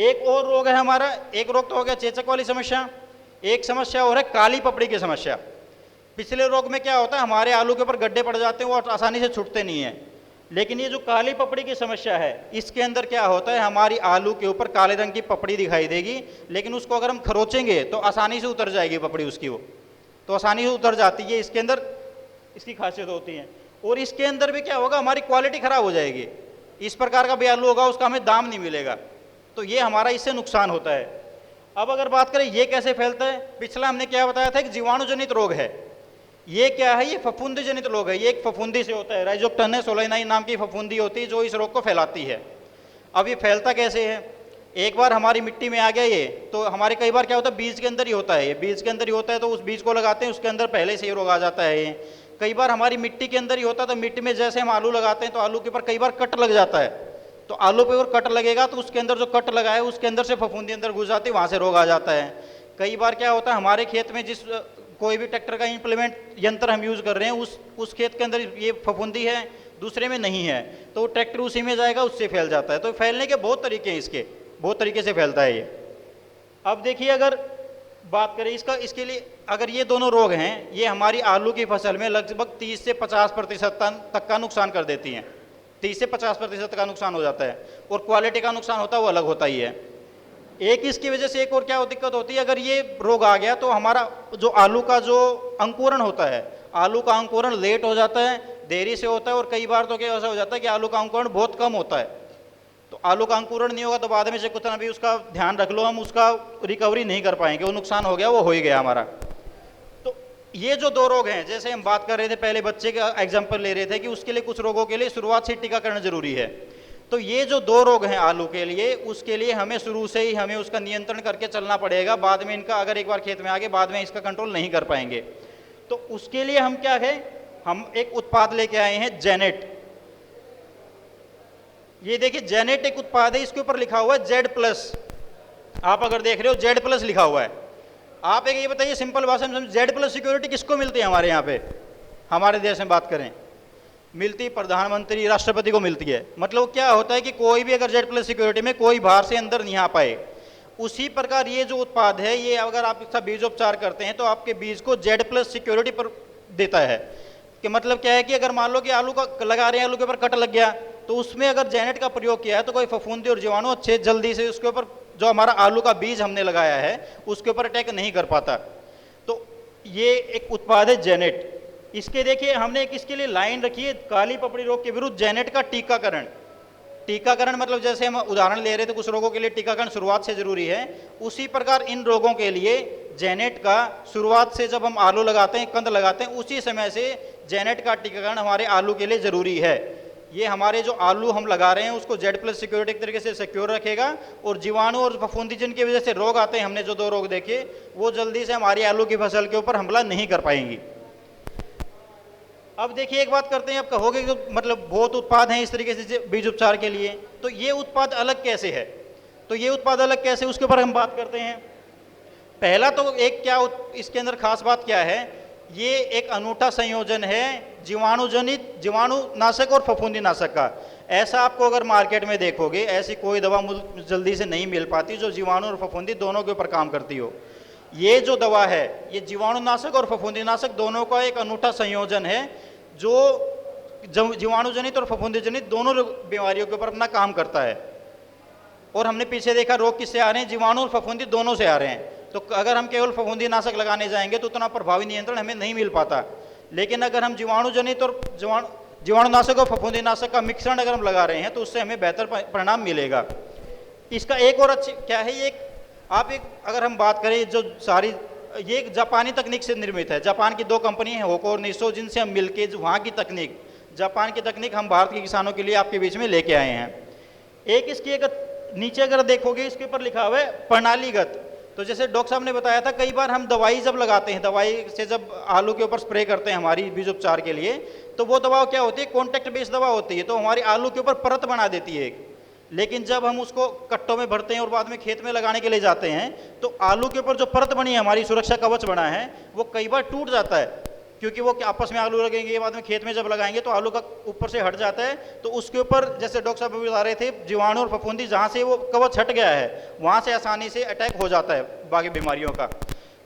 एक और रोग है हमारा, एक रोग तो हो गया चेचक वाली समस्या, एक समस्या और है काली पपड़ी की समस्या। पिछले रोग में क्या होता है, हमारे आलू के ऊपर गड्ढे पड़ जाते हैं, वो आसानी से छूटते नहीं है। लेकिन ये जो काली पपड़ी की समस्या है, इसके अंदर क्या होता है, हमारी आलू के ऊपर काले रंग की पपड़ी दिखाई देगी, लेकिन उसको अगर हम खरोचेंगे तो आसानी से उतर जाएगी पपड़ी उसकी, वो तो आसानी से उतर जाती है। इसके अंदर इसकी खासियत होती है। और इसके अंदर भी क्या होगा, हमारी क्वालिटी खराब हो जाएगी। इस प्रकार का भी आलू होगा, उसका हमें दाम नहीं मिलेगा। तो ये हमारा इससे नुकसान होता है। अब अगर बात करें ये कैसे फैलता है, पिछला हमने क्या बताया था कि जीवाणु जनित रोग है। ये क्या है, ये फफूंदी जनित रोग है। ये एक फफूंदी से होता है, राइजोक्टोनेस सोलेनाई नाम की फफूंदी होती है जो इस रोग को फैलाती है। अब ये फैलता कैसे है, एक बार हमारी मिट्टी में आ गया ये, तो हमारे कई बार क्या होता है बीज के अंदर ही होता है, ये बीज के अंदर ही होता है, तो उस बीज को लगाते हैं उसके अंदर पहले से ये रोग आ जाता है। ये कई बार हमारी मिट्टी के अंदर ही होता है, तो मिट्टी में जैसे हम आलू लगाते हैं तो आलू के ऊपर कई बार कट लग जाता है, तो आलू पे ऊपर कट लगेगा तो उसके अंदर जो कट लगा है उसके अंदर से फफूंदी अंदर घुस जाती है, वहाँ से रोग आ जाता है। कई बार क्या होता है, हमारे खेत में जिस कोई भी ट्रैक्टर का इम्प्लीमेंट यंत्र हम यूज़ कर रहे हैं उस खेत के अंदर ये फफूंदी है, दूसरे में नहीं है, तो ट्रैक्टर उसी में जाएगा, उससे फैल जाता है। तो फैलने के बहुत तरीके हैं, इसके बहुत तरीके से फैलता है ये। अब देखिए अगर बात करें इसके लिए, अगर ये दोनों रोग हैं, ये हमारी आलू की फसल में लगभग 30 से 50% तक का नुकसान कर देती हैं। 30 से 50% का नुकसान हो जाता है, और क्वालिटी का नुकसान होता है वो अलग होता ही है। एक इसकी वजह से एक और क्या दिक्कत होती है, अगर ये रोग आ गया तो हमारा जो आलू का जो अंकुरण होता है, आलू का अंकुरण लेट हो जाता है, देरी से होता है, और कई बार तो क्या ऐसा हो जाता है कि आलू का अंकुरण बहुत कम होता है। तो आलू का अंकुरण नहीं होगा तो बाद में से कितना भी उसका ध्यान रख लो, हम उसका रिकवरी नहीं कर पाएंगे, वो नुकसान हो गया, वो हो ही गया हमारा। तो ये जो दो रोग हैं, जैसे हम बात कर रहे थे पहले बच्चे का एग्जाम्पल ले रहे थे कि उसके लिए कुछ रोगों के लिए शुरुआत से टीकाकरण जरूरी है। तो ये जो दो रोग हैं आलू के लिए, उसके लिए हमें शुरू से ही हमें उसका नियंत्रण करके चलना पड़ेगा। बाद में इनका अगर एक बार खेत में आ गए, बाद में इसका कंट्रोल नहीं कर पाएंगे। तो उसके लिए हम क्या है, हम एक उत्पाद लेके आए हैं जेनेट। ये देखिए जेनेट एक उत्पाद है, इसके ऊपर लिखा हुआ है Z+। आप अगर देख रहे हो Z+ लिखा हुआ है। आप एक ये बताइए सिंपल भाषा में Z+ सिक्योरिटी किसको मिलती है हमारे यहाँ पे, हमारे देश में बात करें, मिलती प्रधानमंत्री राष्ट्रपति को मिलती है। मतलब क्या होता है कि कोई भी अगर Z+ सिक्योरिटी में कोई बाहर से अंदर नहीं आ पाए। उसी प्रकार ये जो उत्पाद है, ये अगर आप इसका बीजोपचार करते हैं तो आपके बीज को Z+ सिक्योरिटी पर देता है। कि मतलब क्या है कि अगर मान लो कि आलू का लगा रहे हैं, आलू के ऊपर कट लग गया, तो उसमें अगर जेनेट का प्रयोग किया है तो कोई फफूंदी और जीवाणु अच्छे जल्दी से उसके ऊपर जो हमारा आलू का बीज हमने लगाया है उसके ऊपर अटैक नहीं कर पाता। तो ये एक उत्पाद है जेनेट। इसके देखिए हमने एक इसके लिए लाइन रखी है, काली पपड़ी रोग के विरुद्ध जेनेट का टीकाकरण। टीकाकरण मतलब जैसे हम उदाहरण ले रहे थे कुछ रोगों के लिए टीकाकरण शुरुआत से जरूरी है, उसी प्रकार इन रोगों के लिए जेनेट का शुरुआत से जब हम आलू लगाते हैं, कंद लगाते हैं, उसी समय से जेनेट का टीकाकरण हमारे आलू के लिए जरूरी है। ये हमारे जो आलू हम लगा रहे हैं उसको Z+ सिक्योरिटी एक तरीके से सिक्योर रखेगा, और जीवाणु और फफूंदी जिनकी वजह से रोग आते हैं, हमने जो 2 रोग देखे, वो जल्दी से हमारी आलू की फसल के ऊपर हमला नहीं कर पाएंगी। अब देखिए एक बात करते हैं, आप कहोगे कि मतलब बहुत उत्पाद हैं इस तरीके से बीज उपचार के लिए, तो ये उत्पाद अलग कैसे है? तो ये उत्पाद अलग कैसे, उसके ऊपर हम बात करते हैं। पहला तो एक क्या इसके अंदर खास बात क्या है, ये एक अनूठा संयोजन है जीवाणुजनित, जीवाणुनाशक और फफूंदीनाशक का। ऐसा आपको अगर मार्केट में देखोगे, ऐसी कोई दवा जल्दी से नहीं मिल पाती जो जीवाणु और फफूंदी दोनों के ऊपर काम करती हो। ये जो दवा है ये जीवाणुनाशक और फफूंदीनाशक दोनों का एक अनूठा संयोजन है, जो जीवाणुजनित और फफूंदीजनित दोनों बीमारियों के ऊपर अपना काम करता है। और हमने पीछे देखा रोग किससे आ रहे हैं, जीवाणु और फफूंदी दोनों से आ रहे हैं। तो अगर हम केवल फफूंदीनाशक लगाने जाएंगे तो उतना प्रभावी नियंत्रण हमें नहीं मिल पाता, लेकिन अगर हम जीवाणुजनित और जीवाणुनाशक और फफूंदीनाशक का मिश्रण अगर हम लगा रहे हैं तो उससे हमें बेहतर परिणाम मिलेगा। इसका एक और अच्छी क्या है, ये आप एक अगर हम बात करें जो सारी ये एक जापानी तकनीक से निर्मित है। जापान की 2 कंपनी है, होको और निसो, जिनसे हम मिलके वहाँ की तकनीक, जापान की तकनीक हम भारत के किसानों के लिए आपके बीच में लेके आए हैं। एक इसकी अगर नीचे अगर देखोगे इसके ऊपर लिखा हुआ है प्रणालीगत। तो जैसे डॉक्टर साहब ने बताया था, कई बार हम दवाई जब लगाते हैं, दवाई से जब आलू के ऊपर स्प्रे करते हैं हमारी बीज उपचार के लिए, तो वो दवा क्या होती है, कॉन्टैक्ट बेस्ड दवा होती है, तो हमारी आलू के ऊपर परत बना देती है। लेकिन जब हम उसको कट्टों में भरते हैं और बाद में खेत में लगाने के लिए जाते हैं, तो आलू के ऊपर जो परत बनी है, हमारी सुरक्षा कवच बना है, वो कई बार टूट जाता है, क्योंकि वो आपस में आलू लगेंगे, बाद में खेत में जब लगाएंगे तो आलू का ऊपर से हट जाता है। तो उसके ऊपर जैसे डॉक्टर साहब बता रहे थे, जीवाणु और फफूंदी जहाँ से वो कवच हट गया है वहाँ से आसानी से अटैक हो जाता है बाकी बीमारियों का।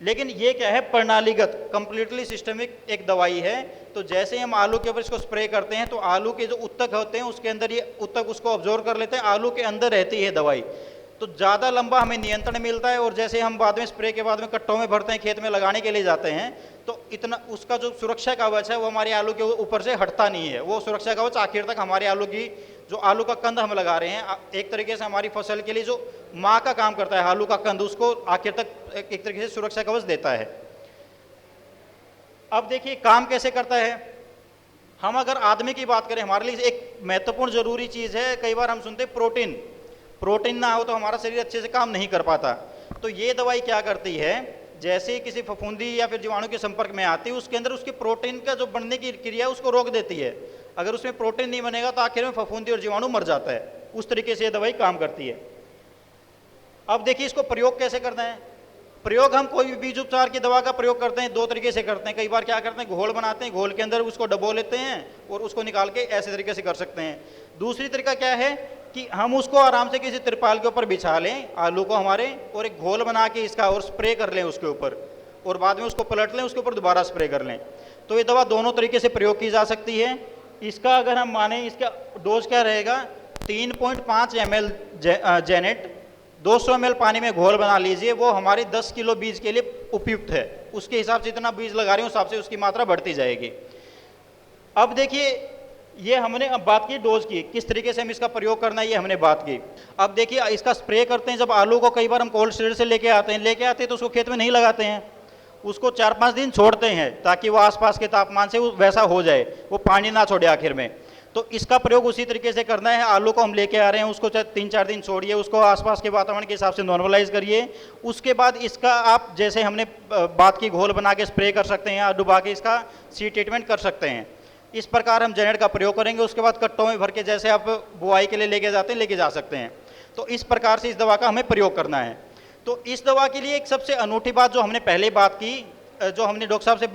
लेकिन ये क्या है, प्रणालीगत कंप्लीटली सिस्टमिक एक दवाई है। तो जैसे हम आलू के ऊपर इसको स्प्रे करते हैं तो आलू के जो उत्तक होते हैं उसके अंदर ये उत्तक उसको ऑब्जर्व कर लेते हैं, आलू के अंदर रहती है दवाई, तो ज़्यादा लंबा हमें नियंत्रण मिलता है। और जैसे हम बाद में स्प्रे के बाद में कट्टों में भरते हैं, खेत में लगाने के लिए जाते हैं, तो इतना उसका जो सुरक्षा कवच है वो हमारे आलू के ऊपर से हटता नहीं है। वो सुरक्षा कवच आखिर तक हमारे आलू की जो आलू का कंद हम लगा रहे हैं, एक तरीके से हमारी फसल के लिए जो माँ का काम करता है आलू का कंद, उसको आखिर तक एक तरीके से सुरक्षा कवच देता है। अब देखिए काम कैसे करता है। हम अगर आदमी की बात करें, हमारे लिए एक महत्वपूर्ण जरूरी चीज़ है, कई बार हम सुनते हैं प्रोटीन ना हो तो हमारा शरीर अच्छे से काम नहीं कर पाता। तो ये दवाई क्या करती है, जैसे ही किसी फफूंदी या फिर जीवाणु के संपर्क में आती है, उसके अंदर उसके प्रोटीन का जो बनने की क्रिया है उसको रोक देती है। अगर उसमें प्रोटीन नहीं बनेगा तो आखिर में फफूंदी और जीवाणु मर जाता है। उस तरीके से ये दवाई काम करती है। अब देखिए इसको प्रयोग कैसे करना है। प्रयोग हम कोई भी बीज उपचार की दवा का प्रयोग करते हैं 2 तरीके से करते हैं। कई बार क्या करते हैं, घोल बनाते हैं, घोल के अंदर उसको डबो लेते हैं और उसको निकाल के ऐसे तरीके से कर सकते हैं। दूसरी तरीका क्या है कि हम उसको आराम से किसी तिरपाल के ऊपर बिछा लें आलू को हमारे, और एक घोल बना के इसका और स्प्रे कर लें उसके ऊपर, और बाद में उसको पलट लें, उसके ऊपर दोबारा स्प्रे कर लें। तो ये दवा दोनों तरीके से प्रयोग की जा सकती है। इसका अगर हम माने, इसका डोज क्या रहेगा, 3.5 ml जेनेट 200 ml पानी में घोल बना लीजिए, वो हमारे 10 किलो बीज के लिए उपयुक्त है। उसके हिसाब से जितना बीज लगा रहे हैं उस हिसाब से उसकी मात्रा बढ़ती जाएगी। अब देखिए ये हमने अब बात की डोज की, किस तरीके से हम इसका प्रयोग करना है ये हमने बात की। अब देखिए इसका स्प्रे करते हैं, जब आलू को कई बार हम कोल्ड स्टोरेज से लेके आते हैं तो उसको खेत में नहीं लगाते हैं, उसको 4-5 दिन छोड़ते हैं ताकि वो आसपास के तापमान से वैसा हो जाए, वो पानी ना छोड़े आखिर में। तो इसका प्रयोग उसी तरीके से करना है। आलू को हम लेके आ रहे हैं, उसको 3-4 दिन छोड़िए, उसको आसपास के वातावरण के हिसाब से नॉर्मलाइज करिए। उसके बाद इसका आप जैसे हमने बात की घोल बना के स्प्रे कर सकते हैं या डुबा के इसका सीड ट्रीटमेंट कर सकते हैं। इस प्रकार हम जेनेट का प्रयोग करेंगे। उसके बाद कट्टों में भर के जैसे आप बुआई के लिए लेके जाते हैं लेके जा सकते हैं। तो इस प्रकार से इस दवा का हमें प्रयोग करना है। तो इस दवा के लिए एक सबसे अनूठी बात जो हमने पहले बात की, जो हमने डॉक्टर साहब से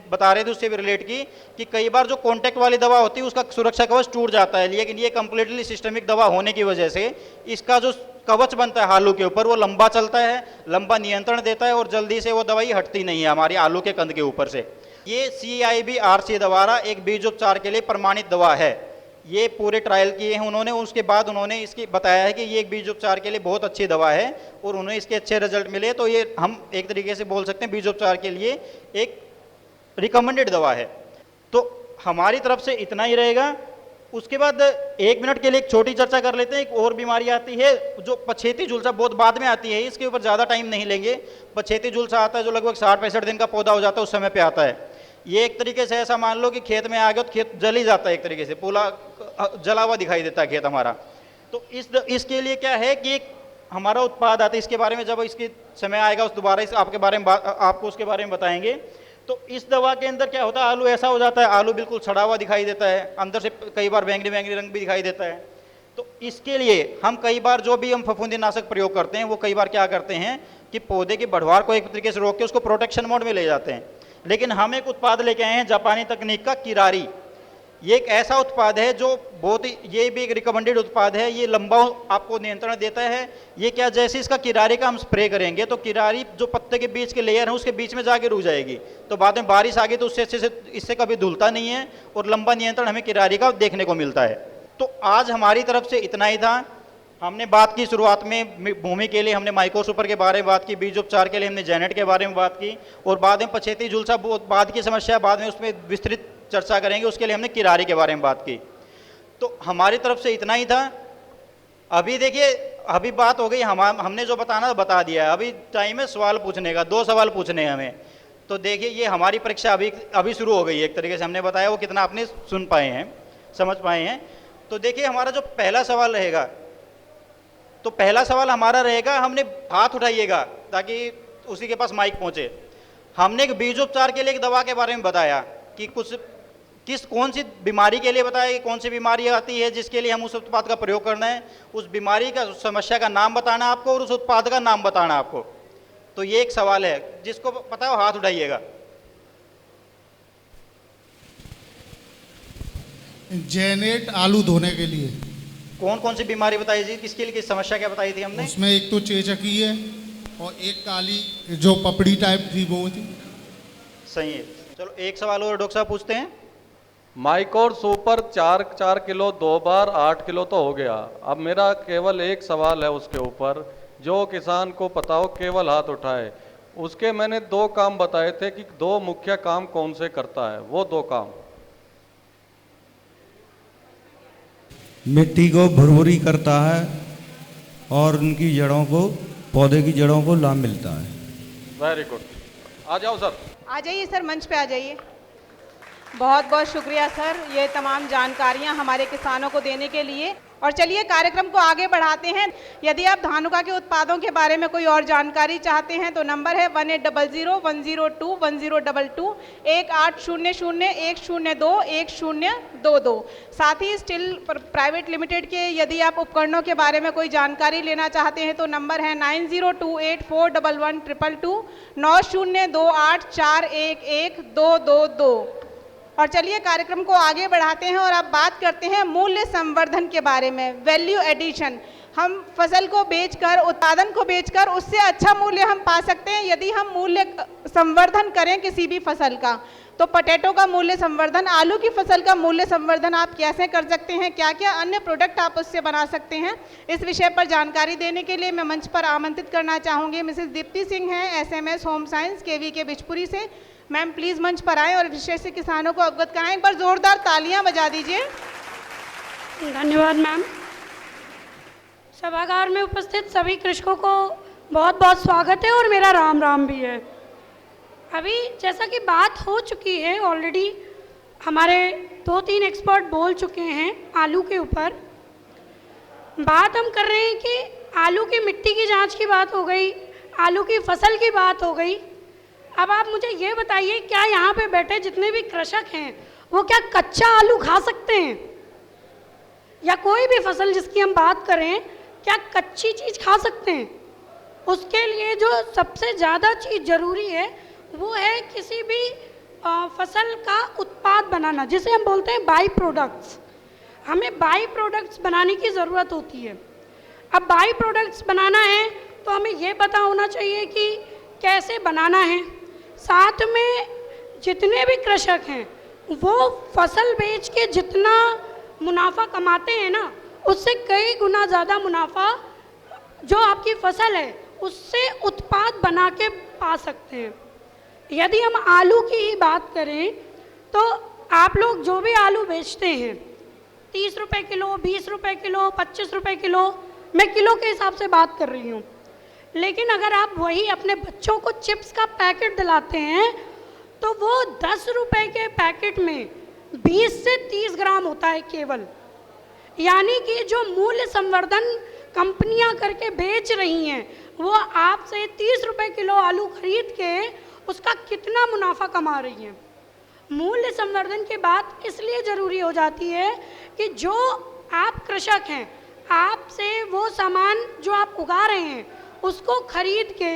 बता रहे थे उससे भी रिलेट की, कि कई बार जो कॉन्टैक्ट वाली दवा होती है उसका सुरक्षा कवच टूट जाता है, लेकिन ये कंप्लीटली सिस्टमिक दवा होने की वजह से इसका जो कवच बनता है आलू के ऊपर वो लंबा चलता है, लंबा नियंत्रण देता है और जल्दी से वो दवाई हटती नहीं है हमारी आलू के कंद के ऊपर से। ये CIB-RC द्वारा एक बीजोपचार के लिए प्रमाणित दवा है। ये पूरे ट्रायल किए हैं उन्होंने, उसके बाद उन्होंने इसकी बताया है कि ये एक बीजोपचार के लिए बहुत अच्छी दवा है और उन्हें इसके अच्छे रिजल्ट मिले। तो ये हम एक तरीके से बोल सकते हैं बीजोपचार के लिए एक रिकमेंडेड दवा है। तो हमारी तरफ से इतना ही रहेगा। उसके बाद 1 मिनट के लिए एक छोटी चर्चा कर लेते हैं। एक और बीमारी आती है जो पछेती झुलसा, बहुत बाद में आती है, इसके ऊपर ज़्यादा टाइम नहीं लेंगे। पछेती झुलसा आता है जो लगभग 60-65 दिन का पौधा हो जाता है, उस समय पे आता है। ये एक तरीके से ऐसा मान लो कि खेत में आ गया तो खेत जल ही जाता है, एक तरीके से पूरा जला हुआ दिखाई देता है खेत हमारा। तो इसके लिए क्या है कि एक हमारा उत्पाद आता है, इसके बारे में जब इसके समय आएगा उस दोबारा इस आपको उसके बारे में बताएंगे। तो इस दवा के अंदर क्या होता है, आलू ऐसा हो जाता है, आलू बिल्कुल सड़ा हुआ दिखाई देता है, अंदर से कई बार बैंगनी रंग भी दिखाई देता है। तो इसके लिए हम कई बार जो भी हम फफूंदीनाशक प्रयोग करते हैं वो कई बार क्या करते हैं कि पौधे की बढ़वार को एक तरीके से रोक के उसको प्रोटेक्शन मोड में ले जाते हैं। लेकिन हम एक उत्पाद लेके आए हैं जापानी तकनीक का, किरारी। ये एक ऐसा उत्पाद है जो बहुत ही, ये भी एक रिकमेंडेड उत्पाद है। ये लंबा आपको नियंत्रण देता है। ये क्या, जैसे इसका किरारी का हम स्प्रे करेंगे तो किरारी जो पत्ते के बीच के लेयर है उसके बीच में जाके रुक जाएगी, तो बाद में बारिश आ गई तो उससे अच्छे से इससे कभी धुलता नहीं है और लंबा नियंत्रण हमें किरारी का देखने को मिलता है। तो आज हमारी तरफ से इतना ही था। हमने बात की शुरुआत में भूमि के लिए हमने माइक्रोसुपर के बारे में बात की, बीजोपचार के लिए हमने जेनेट के बारे में बात की और बाद में पछेती झुलसा बहुत बाद की समस्या, बाद में उसमें विस्तृत चर्चा करेंगे, उसके लिए हमने किरारी के बारे में बात की। तो हमारी तरफ से इतना ही था। अभी देखिए, अभी बात हो गई, हमने जो बताना बता दिया है। अभी टाइम है सवाल पूछने का, 2 सवाल पूछने हैं हमें। तो देखिए ये हमारी परीक्षा अभी शुरू हो गई है। एक तरीके से हमने बताया वो कितना आपने सुन पाए हैं, समझ पाए हैं। तो देखिए हमारा जो पहला सवाल रहेगा, तो पहला सवाल हमारा रहेगा, हमने हाथ उठाइएगा ताकि उसी के पास माइक पहुंचे। हमने एक बीजोपचार के लिए एक दवा के बारे में बताया कि कौन सी बीमारी के लिए बताया कि कौन सी बीमारी आती है जिसके लिए हम उस उत्पाद का प्रयोग करना है, उस बीमारी का, समस्या का नाम बताना आपको और उस उत्पाद का नाम बताना आपको। तो ये एक सवाल है, जिसको पता है हाथ उठाइएगा। जेनेट आलू धोने के लिए कौन कौन सी बीमारी बताई थी, किसके लिए, किस समस्या क्या बताई थी हमने? उसमें एक तो चेचकी है और एक काली जो पपड़ी टाइप थी वो थी। सही है। चलो एक सवाल और डॉक्टर साहब पूछते हैं। माइकोर सुपर 4 किलो 2 बार 8 किलो तो हो गया। अब मेरा केवल एक सवाल है उसके ऊपर, जो किसान को पता हो केवल हाथ उठाए। उसके मैंने 2 काम बताए थे कि 2 मुख्य काम कौन से करता है, वो 2 काम। मिट्टी को भुरभुरी करता है और उनकी जड़ों को, पौधे की जड़ों को लाभ मिलता है। Very good. आ जाओ सर। आ जाइए सर, मंच पे आ जाइए। बहुत बहुत शुक्रिया सर, ये तमाम जानकारियां हमारे किसानों को देने के लिए। और चलिए कार्यक्रम को आगे बढ़ाते हैं। यदि आप धानुका के उत्पादों के बारे में कोई और जानकारी चाहते हैं तो नंबर है 1800-102-1022 1800-102-1022। साथ ही स्टील प्राइवेट लिमिटेड के यदि आप उपकरणों के बारे में कोई जानकारी लेना चाहते हैं तो नंबर है 9028411222 9028411222। और चलिए कार्यक्रम को आगे बढ़ाते हैं और अब बात करते हैं मूल्य संवर्धन के बारे में, वैल्यू एडिशन। हम फसल को बेचकर, उत्पादन को बेचकर उससे अच्छा मूल्य हम पा सकते हैं यदि हम मूल्य संवर्धन करें किसी भी फसल का। तो पोटैटो का मूल्य संवर्धन, आलू की फसल का मूल्य संवर्धन आप कैसे कर सकते हैं, क्या क्या अन्य प्रोडक्ट आप उससे बना सकते हैं, इस विषय पर जानकारी देने के लिए मैं मंच पर आमंत्रित करना चाहूँगी मिसेस दीप्ति सिंह हैं, SMS home science KVK Bijpuri से। मैम प्लीज़ मंच पर आएँ और विषय से किसानों को अवगत कराएं। एक बार जोरदार तालियां बजा दीजिए। धन्यवाद मैम। सभागार में उपस्थित सभी कृषकों को बहुत बहुत स्वागत है और मेरा राम राम भी है। अभी जैसा कि बात हो चुकी है ऑलरेडी, हमारे 2-3 एक्सपर्ट बोल चुके हैं आलू के ऊपर। बात हम कर रहे हैं कि आलू की मिट्टी की जांच की बात हो गई, आलू की फसल की बात हो गई। अब आप मुझे ये बताइए, क्या यहाँ पे बैठे जितने भी कृषक हैं वो क्या कच्चा आलू खा सकते हैं? या कोई भी फसल जिसकी हम बात करें, क्या कच्ची चीज़ खा सकते हैं? उसके लिए जो सबसे ज़्यादा चीज़ ज़रूरी है वो है किसी भी फसल का उत्पाद बनाना, जिसे हम बोलते हैं बाई प्रोडक्ट्स। हमें बाई प्रोडक्ट्स बनाने की ज़रूरत होती है। अब बाई प्रोडक्ट्स बनाना है तो हमें ये पता होना चाहिए कि कैसे बनाना है। साथ में जितने भी कृषक हैं वो फसल बेच के जितना मुनाफा कमाते हैं ना, उससे कई गुना ज़्यादा मुनाफा जो आपकी फसल है उससे उत्पाद बना के पा सकते हैं। यदि हम आलू की ही बात करें तो आप लोग जो भी आलू बेचते हैं 30 रुपये किलो, 20 रुपये किलो, 25 रुपये किलो, मैं किलो के हिसाब से बात कर रही हूँ। लेकिन अगर आप वही अपने बच्चों को चिप्स का पैकेट दिलाते हैं तो वो 10 रुपये के पैकेट में 20 से 30 ग्राम होता है केवल। यानी कि जो मूल्य संवर्धन कंपनियां करके बेच रही हैं वो आपसे 30 रुपये किलो आलू खरीद के उसका कितना मुनाफा कमा रही हैं। मूल्य संवर्धन की बात इसलिए ज़रूरी हो जाती है कि जो आप कृषक हैं, आपसे वो सामान जो आप उगा रहे हैं उसको खरीद के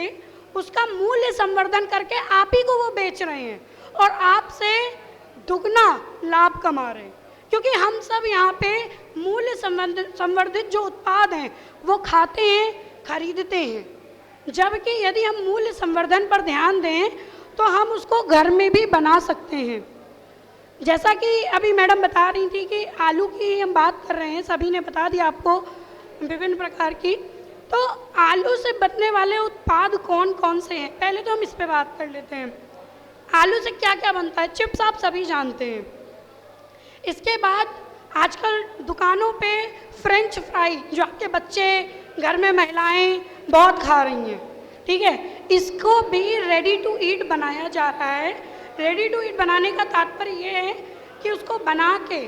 उसका मूल्य संवर्धन करके आप ही को वो बेच रहे हैं और आपसे दुगना लाभ कमा रहे हैं। क्योंकि हम सब यहाँ पे मूल्य संवर्धित जो उत्पाद हैं वो खाते हैं, खरीदते हैं। जबकि यदि हम मूल्य संवर्धन पर ध्यान दें तो हम उसको घर में भी बना सकते हैं। जैसा कि अभी मैडम बता रही थी कि आलू की हम बात कर रहे हैं, सभी ने बता दिया आपको विभिन्न प्रकार की। तो आलू से बनने वाले उत्पाद कौन कौन से हैं, पहले तो हम इस पे बात कर लेते हैं। आलू से क्या क्या बनता है? चिप्स आप सभी जानते हैं। इसके बाद आजकल दुकानों पे फ्रेंच फ्राई, जो आपके बच्चे, घर में महिलाएं बहुत खा रही हैं, ठीक है, इसको भी रेडी टू ईट बनाया जा रहा है। रेडी टू ईट बनाने का तात्पर्य ये है कि उसको बना के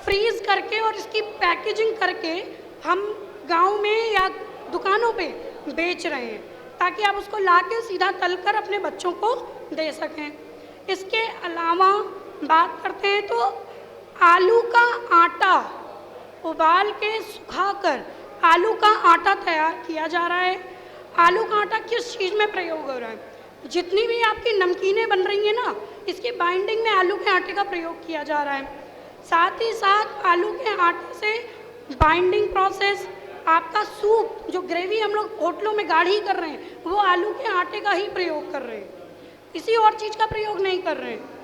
फ्रीज करके और इसकी पैकेजिंग करके हम गांव में या दुकानों पे बेच रहे हैं ताकि आप उसको ला के सीधा तलकर अपने बच्चों को दे सकें। इसके अलावा बात करते हैं तो आलू का आटा उबाल के सुखाकर आलू का आटा तैयार किया जा रहा है। आलू का आटा किस चीज़ में प्रयोग हो रहा है? जितनी भी आपकी नमकीनें बन रही हैं ना, इसकी बाइंडिंग में आलू के आटे का प्रयोग किया जा रहा है। साथ ही साथ आलू के आटे से बाइंडिंग प्रोसेस, आपका सूप, जो ग्रेवी हम लोग होटलों में गाढ़ी कर रहे हैं, वो आलू के आटे का ही प्रयोग कर रहे हैं, किसी और चीज़ का प्रयोग नहीं कर रहे हैं।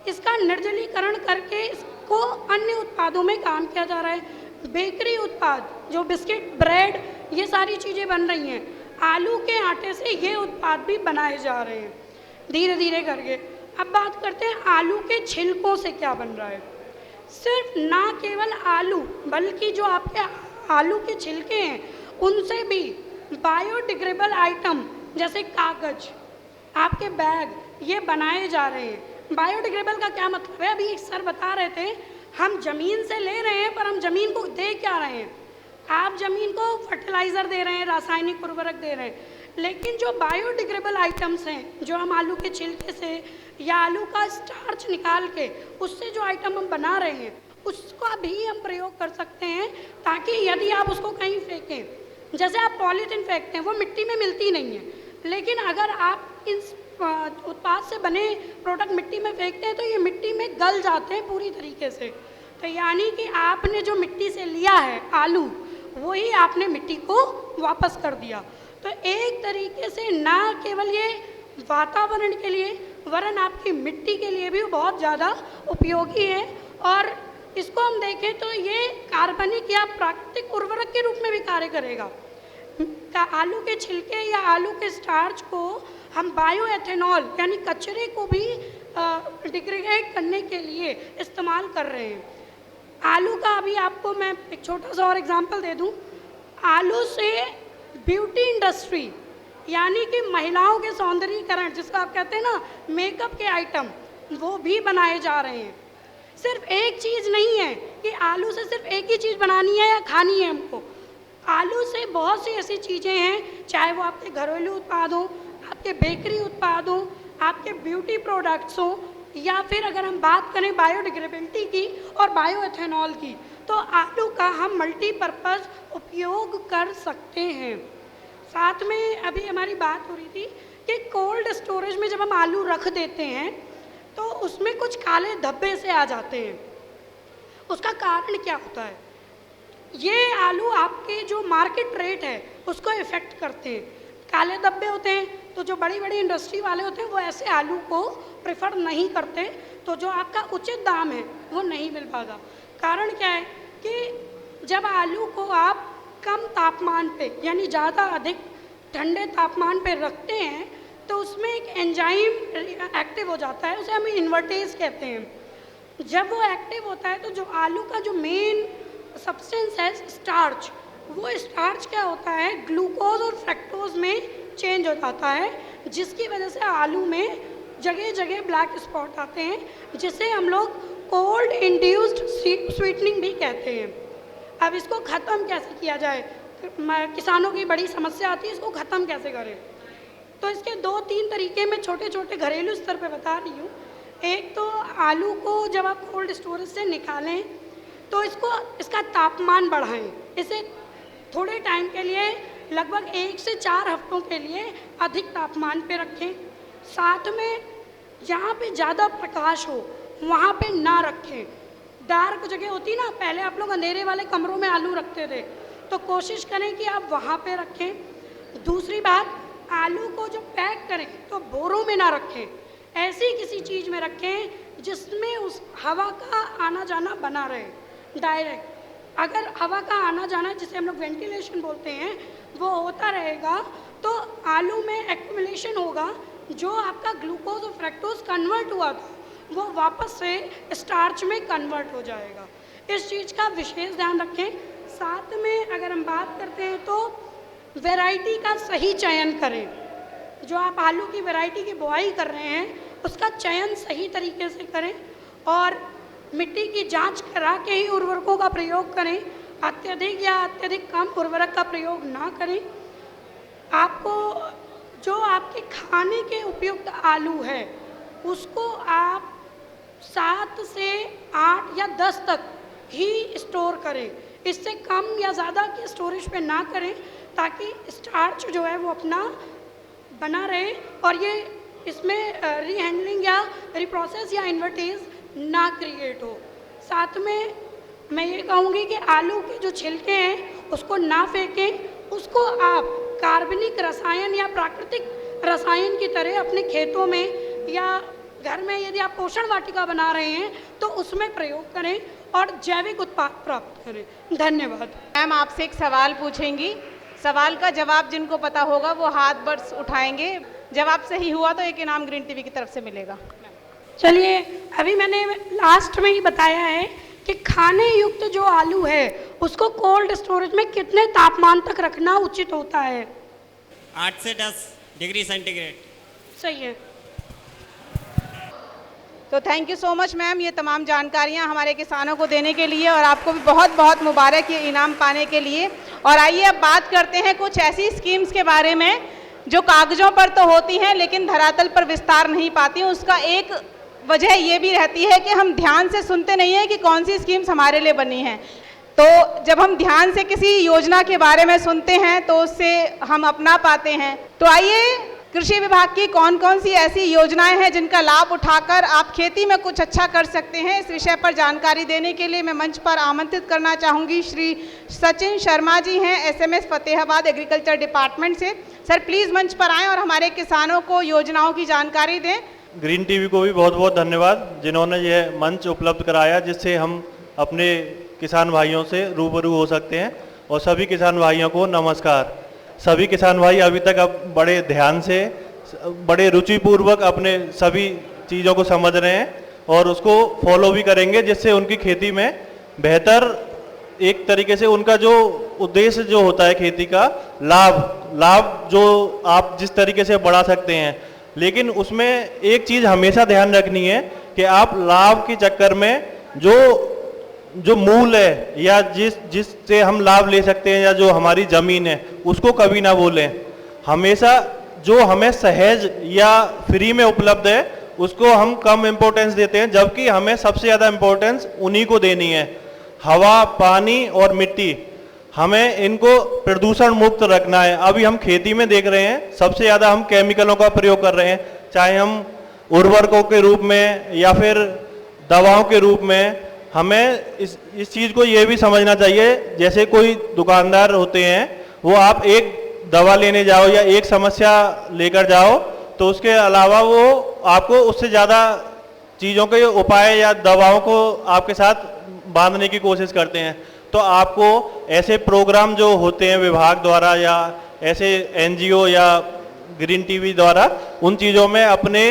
इसका निर्जलीकरण करके इसको अन्य उत्पादों में काम किया जा रहा है। बेकरी उत्पाद, जो बिस्किट, ब्रेड, ये सारी चीज़ें बन रही हैं, आलू के आटे से ये उत्पाद भी बनाए जा रहे हैं धीरे धीरे करके। अब बात करते हैं आलू के छिलकों से क्या बन रहा है। सिर्फ ना केवल आलू, बल्कि जो आपके आलू के छिलके हैं उनसे भी बायोडिग्रेडेबल आइटम जैसे कागज, आपके बैग, ये बनाए जा रहे हैं। बायोडिग्रेडेबल का क्या मतलब है? अभी सर बता रहे थे, हम ज़मीन से ले रहे हैं पर हम ज़मीन को दे क्या रहे हैं? आप ज़मीन को फर्टिलाइज़र दे रहे हैं, रासायनिक उर्वरक दे रहे हैं। लेकिन जो बायोडिग्रेडेबल आइटम्स हैं, जो हम आलू के छिलके से या आलू का स्टार्च निकाल के उससे जो आइटम हम बना रहे हैं, उसका भी हम प्रयोग कर सकते हैं ताकि यदि आप उसको कहीं फेंकें, जैसे आप पॉलीथीन फेंकते हैं, वो मिट्टी में मिलती नहीं है, लेकिन अगर आप इस उत्पाद से बने प्रोडक्ट मिट्टी में फेंकते हैं तो ये मिट्टी में गल जाते हैं पूरी तरीके से। तो यानी कि आपने जो मिट्टी से लिया है आलू, वही आपने मिट्टी को वापस कर दिया। तो एक तरीके से ना केवल ये वातावरण के लिए वरन आपकी मिट्टी के लिए भी बहुत ज़्यादा उपयोगी है। और इसको हम देखें तो ये कार्बनिक या प्राकृतिक उर्वरक के रूप में भी कार्य करेगा। आलू के छिलके या आलू के स्टार्च को हम बायोएथेनॉल यानी कचरे को भी डिग्रेडेट करने के लिए इस्तेमाल कर रहे हैं। आलू का अभी आपको मैं एक छोटा सा और एग्जांपल दे दूं। आलू से ब्यूटी इंडस्ट्री यानी कि महिलाओं के सौंदर्यीकरण, जिसको आप कहते हैं ना मेकअप के आइटम, वो भी बनाए जा रहे हैं। सिर्फ एक चीज़ नहीं है कि आलू से सिर्फ एक ही चीज़ बनानी है या खानी है हमको। आलू से बहुत सी ऐसी चीज़ें हैं, चाहे वो आपके घरेलू उत्पाद हों, आपके बेकरी उत्पाद हों, आपके ब्यूटी प्रोडक्ट्स हो, या फिर अगर हम बात करें बायोडिग्रेडेबिलिटी की और बायोएथेनॉल की, तो आलू का हम मल्टीपर्पज़ उपयोग कर सकते हैं। साथ में अभी हमारी बात हो रही थी कि कोल्ड स्टोरेज में जब हम आलू रख देते हैं तो उसमें कुछ काले धब्बे से आ जाते हैं। उसका कारण क्या होता है? ये आलू आपके जो मार्केट रेट है उसको इफ़ेक्ट करते हैं। काले धब्बे होते हैं तो जो बड़ी बड़ी इंडस्ट्री वाले होते हैं वो ऐसे आलू को प्रेफर नहीं करते, तो जो आपका उचित दाम है वो नहीं मिल पाता। कारण क्या है कि जब आलू को आप कम तापमान पे यानी ज़्यादा अधिक ठंडे तापमान पे रखते हैं तो उसमें एक एंजाइम एक्टिव हो जाता है, उसे हम इन्वर्टेज कहते हैं। जब वो एक्टिव होता है तो जो आलू का जो मेन सब्सटेंस है स्टार्च, वो स्टार्च क्या होता है ग्लूकोज और फ्रक्टोज में चेंज हो जाता है, जिसकी वजह से आलू में जगह जगह ब्लैक स्पॉट आते हैं, जिसे हम लोग कोल्ड इंड्यूस्ड स्वीटनिंग भी कहते हैं। अब इसको ख़त्म कैसे किया जाए? किसानों की बड़ी समस्या आती है, इसको ख़त्म कैसे करें? तो इसके 2-3 तरीके मैं छोटे छोटे घरेलू स्तर पे बता रही हूँ। एक तो आलू को जब आप कोल्ड स्टोरेज से निकालें तो इसका तापमान बढ़ाएं, इसे थोड़े टाइम के लिए लगभग 1 से 4 हफ्तों के लिए अधिक तापमान पे रखें। साथ में जहाँ पे ज़्यादा प्रकाश हो वहाँ पे ना रखें। डार्क जगह होती ना, पहले आप लोग अंधेरे वाले कमरों में आलू रखते थे, तो कोशिश करें कि आप वहाँ पे रखें। दूसरी बात, आलू को जो पैक करें तो बोरों में ना रखें, ऐसी किसी चीज़ में रखें जिसमें उस हवा का आना जाना बना रहे डायरेक्ट। अगर हवा का आना जाना जिसे हम लोग वेंटिलेशन बोलते हैं वो होता रहेगा तो आलू में एक्यूमुलेशन होगा, जो आपका ग्लूकोज और फ्रक्टोज कन्वर्ट हुआ था वो वापस से स्टार्च में कन्वर्ट हो जाएगा। इस चीज़ का विशेष ध्यान रखें। साथ में अगर हम बात करते हैं तो वैरायटी का सही चयन करें। जो आप आलू की वैरायटी की बुआई कर रहे हैं उसका चयन सही तरीके से करें और मिट्टी की जांच करा के ही उर्वरकों का प्रयोग करें। अत्यधिक या अत्यधिक कम उर्वरक का प्रयोग ना करें। आपको जो आपके खाने के उपयुक्त आलू है उसको आप 7 से 8 या 10 तक ही स्टोर करें, इससे कम या ज़्यादा के स्टोरेज पे ना करें, ताकि स्टार्च जो है वो अपना बना रहे और ये इसमें रीहैंडलिंग या रिप्रोसेस या इन्वर्टेज ना क्रिएट हो। साथ में मैं ये कहूँगी कि आलू के जो छिलके हैं उसको ना फेंकें, उसको आप कार्बनिक रसायन या प्राकृतिक रसायन की तरह अपने खेतों में या घर में यदि आप पोषण वाटिका बना रहे हैं तो उसमें प्रयोग करें और जैविक उत्पाद प्राप्त करें। धन्यवाद। मैम आपसे एक सवाल पूछेंगी, सवाल का जवाब जिनको पता होगा वो हाथ बस उठाएंगे। जवाब सही हुआ तो एक इनाम ग्रीन टीवी की तरफ से मिलेगा। चलिए, अभी मैंने लास्ट में ही बताया है कि खाने युक्त जो आलू है उसको कोल्ड स्टोरेज में कितने तापमान तक रखना उचित होता है? 8 से 10 डिग्री सेंटीग्रेड। सही है। तो thank you so much ma'am, ये तमाम जानकारियां हमारे किसानों को देने के लिए और आपको भी बहुत बहुत मुबारक ये इनाम पाने के लिए। और आइए अब बात करते हैं कुछ ऐसी स्कीम्स के बारे में जो कागजों पर तो होती हैं लेकिन धरातल पर विस्तार नहीं पाती। उसका एक वजह ये भी रहती है कि हम ध्यान से सुनते नहीं हैं कि कौन सी स्कीम्स हमारे लिए बनी हैं। तो जब हम ध्यान से किसी योजना के बारे में सुनते हैं तो उससे हम अपना पाते हैं। तो आइए, कृषि विभाग की कौन कौन सी ऐसी योजनाएं हैं जिनका लाभ उठाकर आप खेती में कुछ अच्छा कर सकते हैं, इस विषय पर जानकारी देने के लिए मैं मंच पर आमंत्रित करना चाहूँगी श्री सचिन शर्मा जी हैं, SMS फतेहाबाद एग्रीकल्चर डिपार्टमेंट से। सर प्लीज़ मंच पर आएँ और हमारे किसानों को योजनाओं की जानकारी दें। ग्रीन टीवी को भी बहुत बहुत धन्यवाद जिन्होंने यह मंच उपलब्ध कराया जिससे हम अपने किसान भाइयों से रूबरू हो सकते हैं। और सभी किसान भाइयों को नमस्कार। सभी किसान भाई अभी तक अब बड़े ध्यान से, बड़े रुचिपूर्वक अपने सभी चीज़ों को समझ रहे हैं और उसको फॉलो भी करेंगे, जिससे उनकी खेती में बेहतर एक तरीके से उनका जो उद्देश्य जो होता है खेती का लाभ जो आप जिस तरीके से बढ़ा सकते हैं। लेकिन उसमें एक चीज़ हमेशा ध्यान रखनी है कि आप लाभ के चक्कर में जो मूल है या जिससे हम लाभ ले सकते हैं या जो हमारी ज़मीन है उसको कभी ना भूलें। हमेशा जो हमें सहज या फ्री में उपलब्ध है उसको हम कम इम्पोर्टेंस देते हैं, जबकि हमें सबसे ज़्यादा इम्पोर्टेंस उन्हीं को देनी है। हवा, पानी और मिट्टी, हमें इनको प्रदूषण मुक्त रखना है। अभी हम खेती में देख रहे हैं सबसे ज़्यादा हम केमिकलों का प्रयोग कर रहे हैं, चाहे हम उर्वरकों के रूप में या फिर दवाओं के रूप में। हमें इस चीज़ को ये भी समझना चाहिए, जैसे कोई दुकानदार होते हैं, वो आप एक दवा लेने जाओ या एक समस्या लेकर जाओ तो उसके अलावा वो आपको उससे ज़्यादा चीज़ों के उपाय या दवाओं को आपके साथ बांधने की कोशिश करते हैं। तो आपको ऐसे प्रोग्राम जो होते हैं विभाग द्वारा या ऐसे एनजीओ या ग्रीन टीवी द्वारा, उन चीज़ों में अपने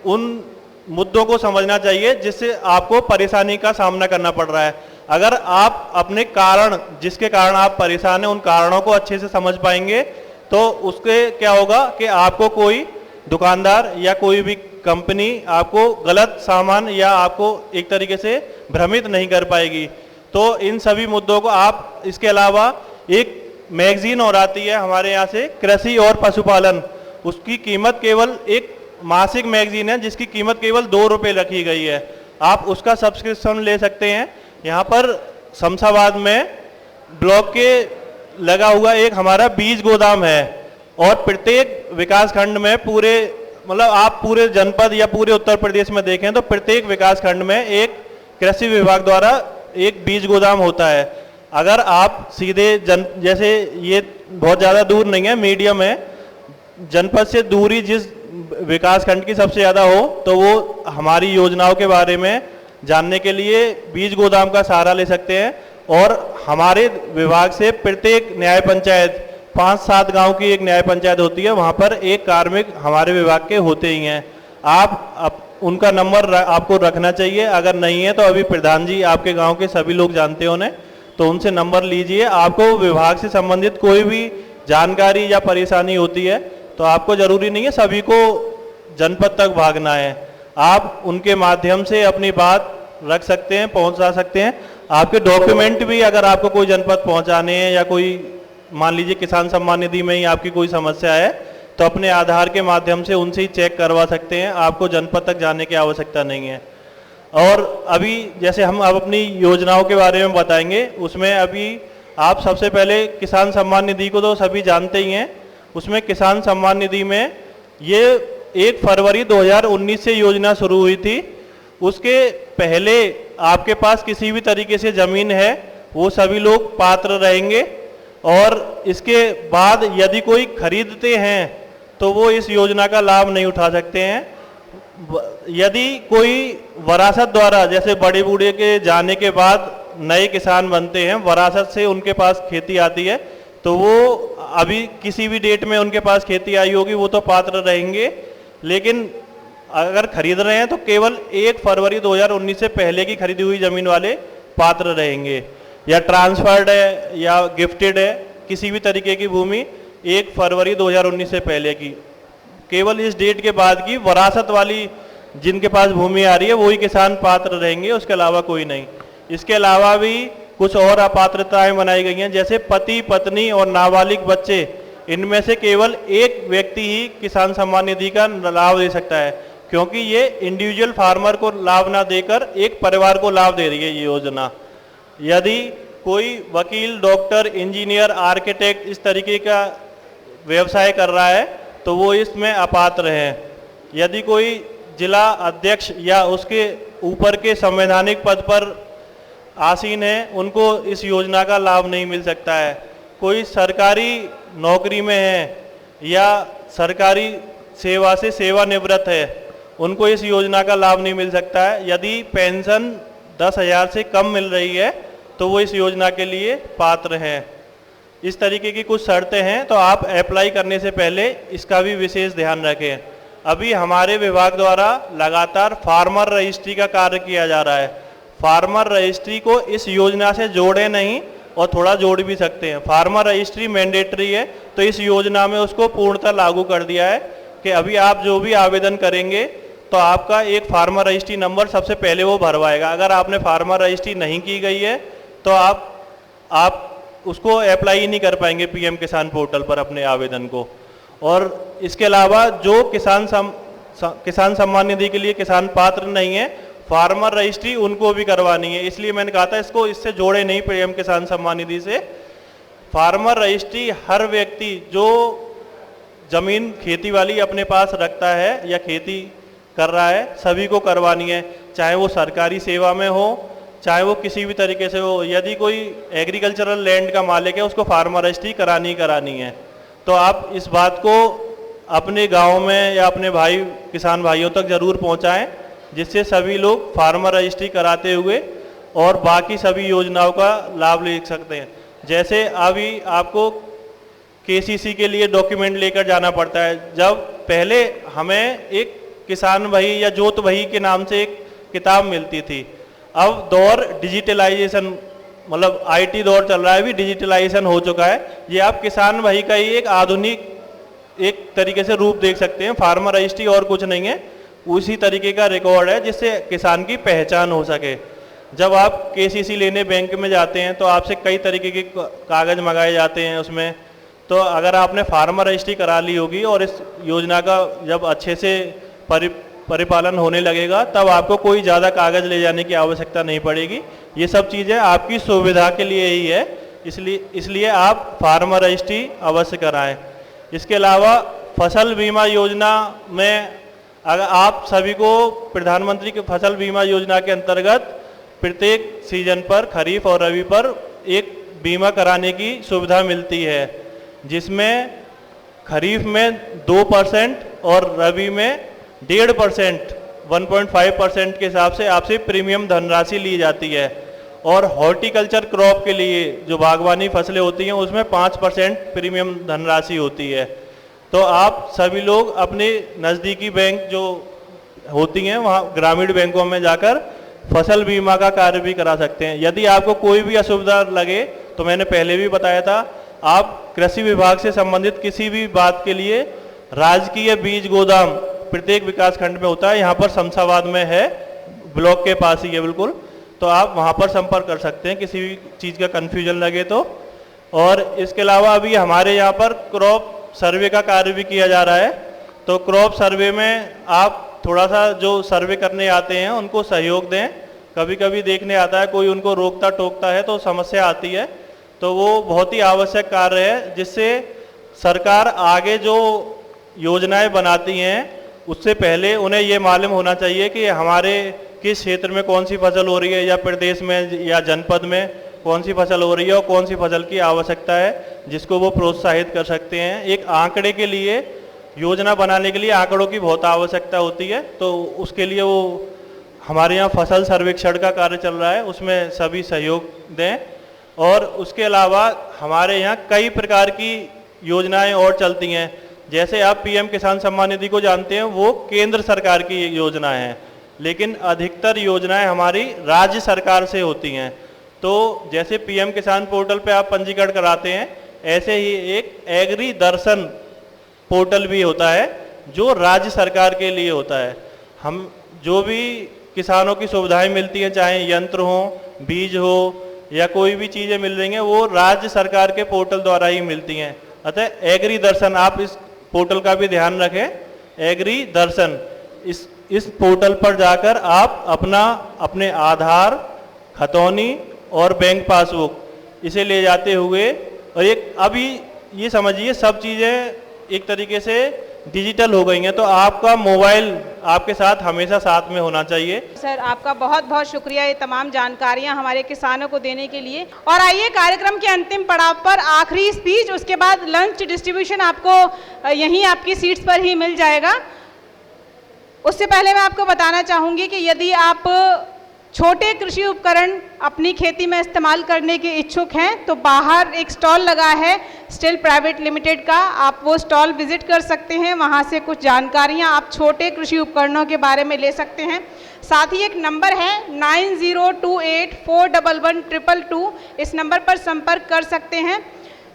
उन मुद्दों को समझना चाहिए जिससे आपको परेशानी का सामना करना पड़ रहा है। अगर आप अपने कारण, जिसके कारण आप परेशान हैं, उन कारणों को अच्छे से समझ पाएंगे तो उसके क्या होगा कि आपको कोई दुकानदार या कोई भी कंपनी आपको गलत सामान या आपको एक तरीके से भ्रमित नहीं कर पाएगी। तो इन सभी मुद्दों को आप, इसके अलावा एक मैगजीन और आती है हमारे यहाँ से, कृषि और पशुपालन, उसकी कीमत केवल, एक मासिक मैगजीन है जिसकी कीमत केवल 2 रुपये रखी गई है। आप उसका सब्सक्रिप्शन ले सकते हैं। यहाँ पर शमशाबाद में ब्लॉक के लगा हुआ एक हमारा बीज गोदाम है और प्रत्येक विकास खंड में पूरे, मतलब आप पूरे जनपद या पूरे उत्तर प्रदेश में देखें तो प्रत्येक विकास खंड में एक कृषि विभाग द्वारा एक बीज गोदाम होता है। अगर आप सीधे जैसे ये बहुत ज़्यादा दूर नहीं है, मीडियम है, जनपद से दूरी जिस विकास खंड की सबसे ज़्यादा हो तो वो हमारी योजनाओं के बारे में जानने के लिए बीज गोदाम का सहारा ले सकते हैं। और हमारे विभाग से प्रत्येक न्याय पंचायत, 5-7 गांव की एक न्याय पंचायत होती है, वहां पर एक कार्मिक हमारे विभाग के होते ही हैं। आप उनका नंबर आपको रखना चाहिए, अगर नहीं है तो अभी प्रधान जी आपके गांव के सभी लोग जानते हो उन्हें, तो उनसे नंबर लीजिए। आपको विभाग से संबंधित कोई भी जानकारी या परेशानी होती है तो आपको ज़रूरी नहीं है सभी को जनपद तक भागना है, आप उनके माध्यम से अपनी बात रख सकते हैं, पहुंचा सकते हैं। आपके डॉक्यूमेंट भी अगर आपको कोई जनपद पहुंचाने हैं या कोई, मान लीजिए किसान सम्मान निधि में ही आपकी कोई समस्या है तो अपने आधार के माध्यम से उनसे ही चेक करवा सकते हैं, आपको जनपद तक जाने की आवश्यकता नहीं है। और अभी जैसे हम अब अपनी योजनाओं के बारे में बताएंगे, उसमें अभी आप सबसे पहले किसान सम्मान निधि को तो सभी जानते ही हैं। उसमें किसान सम्मान निधि में ये 1 फरवरी 2019 से योजना शुरू हुई थी। उसके पहले आपके पास किसी भी तरीके से ज़मीन है वो सभी लोग पात्र रहेंगे, और इसके बाद यदि कोई खरीदते हैं तो वो इस योजना का लाभ नहीं उठा सकते हैं। यदि कोई वरासत द्वारा, जैसे बड़े बूढ़े के जाने के बाद नए किसान बनते हैं, वरासत से उनके पास खेती आती है, तो वो अभी किसी भी डेट में उनके पास खेती आई होगी वो तो पात्र रहेंगे। लेकिन अगर खरीद रहे हैं तो केवल 1 फरवरी 2019 से पहले की खरीदी हुई ज़मीन वाले पात्र रहेंगे। या ट्रांसफर्ड है या गिफ्टेड है, किसी भी तरीके की भूमि 1 फरवरी 2019 से पहले की, केवल इस डेट के बाद की वरासत वाली जिनके पास भूमि आ रही है वही किसान पात्र रहेंगे, उसके अलावा कोई नहीं। इसके अलावा भी कुछ और अपात्रताएं बनाई गई हैं, जैसे पति पत्नी और नाबालिग बच्चे, इनमें से केवल एक व्यक्ति ही किसान सम्मान निधि का लाभ दे सकता है, क्योंकि ये इंडिविजुअल फार्मर को लाभ ना देकर एक परिवार को लाभ दे रही है ये योजना। यदि कोई वकील, डॉक्टर, इंजीनियर, आर्किटेक्ट इस तरीके का व्यवसाय कर रहा है तो वो इसमें अपात्र हैं। यदि कोई जिला अध्यक्ष या उसके ऊपर के संवैधानिक पद पर आसीन है उनको इस योजना का लाभ नहीं मिल सकता है। कोई सरकारी नौकरी में है या सरकारी सेवा से सेवानिवृत्त है उनको इस योजना का लाभ नहीं मिल सकता है। यदि पेंशन 10,000 से कम मिल रही है तो वो इस योजना के लिए पात्र हैं। इस तरीके की कुछ शर्तें हैं, तो आप अप्लाई करने से पहले इसका भी विशेष ध्यान रखें। अभी हमारे विभाग द्वारा लगातार फार्मर रजिस्ट्री का कार्य किया जा रहा है। फार्मर रजिस्ट्री को इस योजना से जोड़े नहीं और थोड़ा जोड़ भी सकते हैं। फार्मर रजिस्ट्री मैंडेटरी है, तो इस योजना में उसको पूर्णतः लागू कर दिया है कि अभी आप जो भी आवेदन करेंगे तो आपका एक फार्मर रजिस्ट्री नंबर सबसे पहले वो भरवाएगा। अगर आपने फार्मर रजिस्ट्री नहीं की गई है तो आप उसको अप्लाई ही नहीं कर पाएंगे पीएम किसान पोर्टल पर अपने आवेदन को। और इसके अलावा जो किसान सम्मान निधि के लिए किसान पात्र नहीं है, फार्मर रजिस्ट्री उनको भी करवानी है। इसलिए मैंने कहा था इसको इससे जोड़े नहीं पीएम किसान सम्मान निधि से। फार्मर रजिस्ट्री हर व्यक्ति जो जमीन खेती वाली अपने पास रखता है या खेती कर रहा है सभी को करवानी है, चाहे वो सरकारी सेवा में हो चाहे वो किसी भी तरीके से हो। यदि कोई एग्रीकल्चरल लैंड का मालिक है उसको फार्मर रजिस्ट्री करानी है। तो आप इस बात को अपने गांव में या अपने भाई किसान भाइयों तक जरूर पहुंचाएं, जिससे सभी लोग फार्मर रजिस्ट्री कराते हुए और बाकी सभी योजनाओं का लाभ ले सकते हैं। जैसे अभी आपको केसीसी के लिए डॉक्यूमेंट लेकर जाना पड़ता है, जब पहले हमें एक किसान भाई या जोत भाई के नाम से एक किताब मिलती थी। अब दौर डिजिटलाइजेशन, मतलब आईटी दौर चल रहा है, अभी डिजिटलाइजेशन हो चुका है। ये आप किसान भाई का ही एक आधुनिक एक तरीके से रूप देख सकते हैं। फार्मर रजिस्ट्री और कुछ नहीं है, उसी तरीके का रिकॉर्ड है जिससे किसान की पहचान हो सके। जब आप केसीसी लेने बैंक में जाते हैं तो आपसे कई तरीके के कागज़ मंगाए जाते हैं उसमें। तो अगर आपने फार्मर रजिस्ट्री करा ली होगी और इस योजना का जब अच्छे से परिपालन होने लगेगा तब आपको कोई ज़्यादा कागज़ ले जाने की आवश्यकता नहीं पड़ेगी। ये सब चीज़ें आपकी सुविधा के लिए ही है, इसलिए आप फार्मर रजिस्ट्री अवश्य कराएं। इसके अलावा फसल बीमा योजना में अगर आप सभी को प्रधानमंत्री की फसल बीमा योजना के अंतर्गत प्रत्येक सीजन पर खरीफ और रबी पर एक बीमा कराने की सुविधा मिलती है, जिसमें खरीफ में 2% और रबी में 1.5% 1.5% के हिसाब से आपसे प्रीमियम धनराशि ली जाती है। और हॉर्टिकल्चर क्रॉप के लिए जो बागवानी फसलें होती हैं उसमें 5% प्रीमियम धनराशि होती है। तो आप सभी लोग अपने नज़दीकी बैंक जो होती हैं वहाँ ग्रामीण बैंकों में जाकर फसल बीमा का कार्य भी करा सकते हैं। यदि आपको कोई भी असुविधा लगे तो मैंने पहले भी बताया था, आप कृषि विभाग से संबंधित किसी भी बात के लिए राजकीय बीज गोदाम प्रत्येक विकास खंड में होता है, यहाँ पर शमशाबाद में है, ब्लॉक के पास ही है बिल्कुल। तो आप वहाँ पर संपर्क कर सकते हैं किसी भी चीज़ का कन्फ्यूजन लगे तो। और इसके अलावा अभी हमारे यहाँ पर क्रॉप सर्वे का कार्य भी किया जा रहा है। तो क्रॉप सर्वे में आप थोड़ा सा जो सर्वे करने आते हैं उनको सहयोग दें। कभी कभी देखने आता है कोई उनको रोकता टोकता है तो समस्या आती है, तो वो बहुत ही आवश्यक कार्य है, जिससे सरकार आगे जो योजनाएं बनाती हैं उससे पहले उन्हें ये मालूम होना चाहिए कि हमारे किस क्षेत्र में कौन सी फसल हो रही है, या प्रदेश में या जनपद में कौन सी फसल हो रही है और कौन सी फसल की आवश्यकता है, जिसको वो प्रोत्साहित कर सकते हैं। एक आंकड़े के लिए, योजना बनाने के लिए आंकड़ों की बहुत आवश्यकता होती है, तो उसके लिए वो हमारे यहाँ फसल सर्वेक्षण का कार्य चल रहा है, उसमें सभी सहयोग दें। और उसके अलावा हमारे यहाँ कई प्रकार की योजनाएं और चलती हैं। जैसे आप पीएम किसान सम्मान निधि को जानते हैं, वो केंद्र सरकार की योजनाएं हैं, लेकिन अधिकतर योजनाएं हमारी राज्य सरकार से होती हैं। तो जैसे पीएम किसान पोर्टल पे आप पंजीकरण कराते हैं, ऐसे ही एक एग्री दर्शन पोर्टल भी होता है जो राज्य सरकार के लिए होता है। हम जो भी किसानों की सुविधाएं मिलती हैं, चाहे यंत्र हो, बीज हो या कोई भी चीज़ें मिल रही हैं, वो राज्य सरकार के पोर्टल द्वारा ही मिलती हैं। अतः एग्री दर्शन, आप इस पोर्टल का भी ध्यान रखें। एग्री दर्शन, इस पोर्टल पर जाकर आप अपने आधार, खतौनी और बैंक पासबुक इसे ले जाते हुए, और एक अभी ये समझिए सब चीज़ें एक तरीके से डिजिटल हो गई हैं, तो आपका मोबाइल आपके साथ हमेशा साथ में होना चाहिए। सर, आपका बहुत बहुत शुक्रिया ये तमाम जानकारियां हमारे किसानों को देने के लिए। और आइए कार्यक्रम के अंतिम पड़ाव पर आखिरी स्पीच, उसके बाद लंच डिस्ट्रीब्यूशन आपको यहीं आपकी सीट्स पर ही मिल जाएगा। उससे पहले मैं आपको बताना चाहूँगी कि यदि आप छोटे कृषि उपकरण अपनी खेती में इस्तेमाल करने के इच्छुक हैं तो बाहर एक स्टॉल लगा है स्टिल प्राइवेट लिमिटेड का, आप वो स्टॉल विजिट कर सकते हैं। वहाँ से कुछ जानकारियाँ आप छोटे कृषि उपकरणों के बारे में ले सकते हैं। साथ ही एक नंबर है 9028411222, इस नंबर पर संपर्क कर सकते हैं।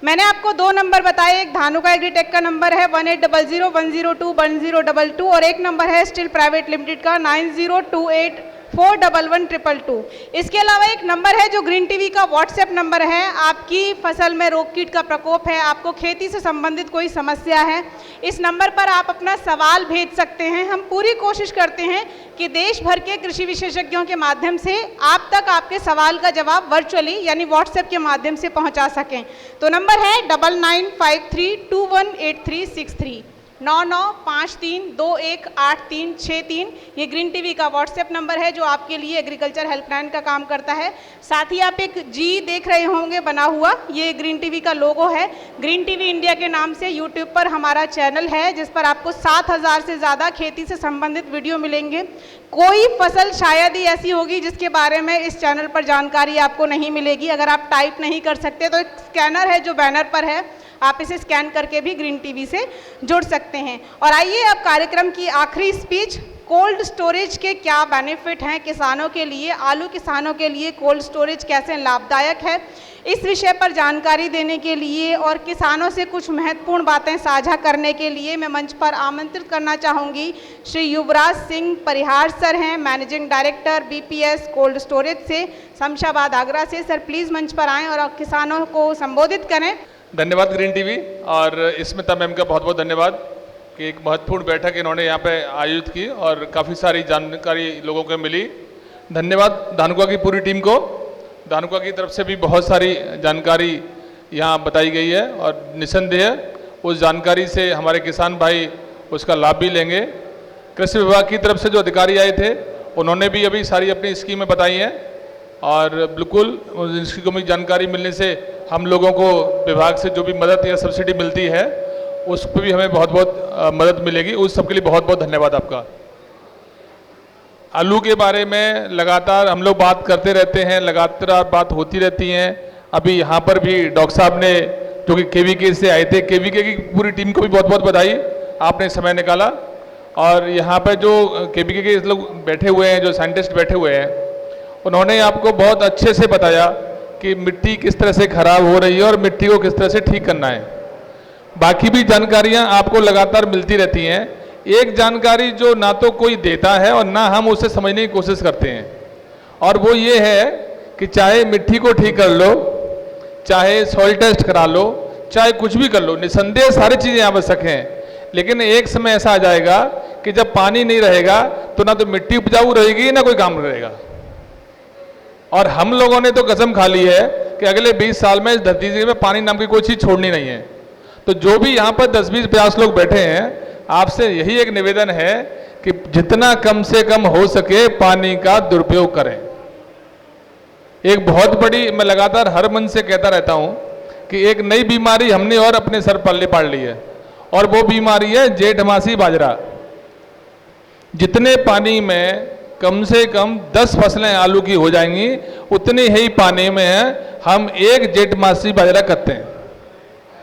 मैंने आपको 2 नंबर बताए, एक धानुका एग्रीटेक का नंबर है 1800102102 और एक नंबर है स्टिल प्राइवेट लिमिटेड का 9028 411222। इसके अलावा एक नंबर है जो ग्रीन टीवी का व्हाट्सएप नंबर है। आपकी फसल में रोग कीट का प्रकोप है, आपको खेती से संबंधित कोई समस्या है, इस नंबर पर आप अपना सवाल भेज सकते हैं। हम पूरी कोशिश करते हैं कि देश भर के कृषि विशेषज्ञों के माध्यम से आप तक आपके सवाल का जवाब वर्चुअली यानी व्हाट्सएप के माध्यम से पहुंचा सकें। तो नंबर है 9953218363 9953218363। ये ग्रीन टीवी का व्हाट्सएप नंबर है जो आपके लिए एग्रीकल्चर हेल्पलाइन का काम करता है। साथ ही आप एक जी देख रहे होंगे बना हुआ, ये ग्रीन टीवी का लोगो है। ग्रीन टीवी इंडिया के नाम से यूट्यूब पर हमारा चैनल है जिस पर आपको 7000 से ज़्यादा खेती से संबंधित वीडियो मिलेंगे। कोई फसल शायद ही ऐसी होगी जिसके बारे में इस चैनल पर जानकारी आपको नहीं मिलेगी। अगर आप टाइप नहीं कर सकते तो एक स्कैनर है जो बैनर पर है, आप इसे स्कैन करके भी ग्रीन टीवी से जुड़ सकते हैं। और आइए अब कार्यक्रम की आखिरी स्पीच, कोल्ड स्टोरेज के क्या बेनिफिट हैं किसानों के लिए, आलू किसानों के लिए कोल्ड स्टोरेज कैसे लाभदायक है, इस विषय पर जानकारी देने के लिए और किसानों से कुछ महत्वपूर्ण बातें साझा करने के लिए मैं मंच पर आमंत्रित करना चाहूँगी श्री युवराज सिंह परिहार सर हैं, managing director BPS cold storage से, शमशाबाद आगरा से। सर प्लीज़ मंच पर आएँ और किसानों को संबोधित करें। धन्यवाद ग्रीन टीवी और स्मिता मैम का बहुत बहुत धन्यवाद कि एक महत्वपूर्ण बैठक इन्होंने यहाँ पे आयोजित की और काफ़ी सारी जानकारी लोगों को मिली। धन्यवाद धानुका की पूरी टीम को, धानुका की तरफ से भी बहुत सारी जानकारी यहाँ बताई गई है और निसंदेह उस जानकारी से हमारे किसान भाई उसका लाभ भी लेंगे। कृषि विभाग की तरफ से जो अधिकारी आए थे उन्होंने भी अभी सारी अपनी स्कीमें बताई हैं और बिल्कुल इसकी भी जानकारी मिलने से हम लोगों को विभाग से जो भी मदद या सब्सिडी मिलती है उस पर भी हमें बहुत बहुत मदद मिलेगी। उस सब के लिए बहुत बहुत धन्यवाद आपका। आलू के बारे में लगातार हम लोग बात करते रहते हैं, लगातार बात होती रहती हैं। अभी यहाँ पर भी डॉक्टर साहब ने जो कि केवीके से आए थे, केवीके की पूरी टीम को भी बहुत बहुत बधाई, आपने समय निकाला। और यहाँ पर जो केवीके के लोग बैठे हुए हैं, जो साइंटिस्ट बैठे हुए हैं, उन्होंने आपको बहुत अच्छे से बताया कि मिट्टी किस तरह से खराब हो रही है और मिट्टी को किस तरह से ठीक करना है। बाकी भी जानकारियाँ आपको लगातार मिलती रहती हैं। एक जानकारी जो ना तो कोई देता है और ना हम उसे समझने की कोशिश करते हैं, और वो ये है कि चाहे मिट्टी को ठीक कर लो, चाहे सॉइल टेस्ट करा लो, चाहे कुछ भी कर लो, निसंदेह सारी चीज़ें आवश्यक हैं। लेकिन एक समय ऐसा आ जाएगा कि जब पानी नहीं रहेगा तो ना तो मिट्टी उपजाऊ रहेगी ना कोई काम रहेगा। और हम लोगों ने तो कसम खा ली है कि अगले 20 साल में इस धरती में पानी नाम की कोई चीज़ छोड़नी नहीं है। तो जो भी यहाँ पर 10-20-50 लोग बैठे हैं, आपसे यही एक निवेदन है कि जितना कम से कम हो सके पानी का दुरुपयोग करें। एक बहुत बड़ी, मैं लगातार हर मन से कहता रहता हूँ कि एक नई बीमारी हमने और अपने सर पल्ले पाड़ ली है, और वो बीमारी है जेठमासी बाजरा। जितने पानी में कम से कम 10 फसलें आलू की हो जाएंगी, उतने ही पानी में हम एक जेठमासी बाजरा करते हैं।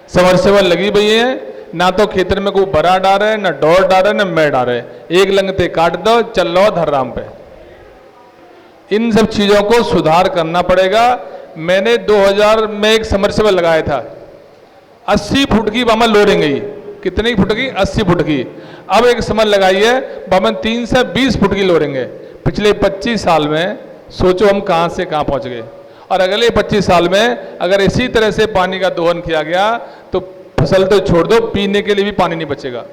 समरसेबल लगी हुई है, ना तो खेतर में कोई बरा डाल रहे, ना डोर डाल रहे, ना मैं डाल रहे, एक लंगते काट दो, चल लो धर्राम पे। इन सब चीज़ों को सुधार करना पड़ेगा। मैंने 2000 में एक समरसेबल लगाया था, 80 फुट की बामन लोडिंग गई। कितनी फुट की? 80 फुट की। अब एक समर लगाई है, बामन 3 से 20 फुट की लोडिंग है। पिछले 25 साल में सोचो हम कहाँ से कहाँ पहुँच गए। और अगले 25 साल में अगर इसी तरह से पानी का दोहन किया गया तो फसल तो छोड़ दो, पीने के लिए भी पानी नहीं बचेगा।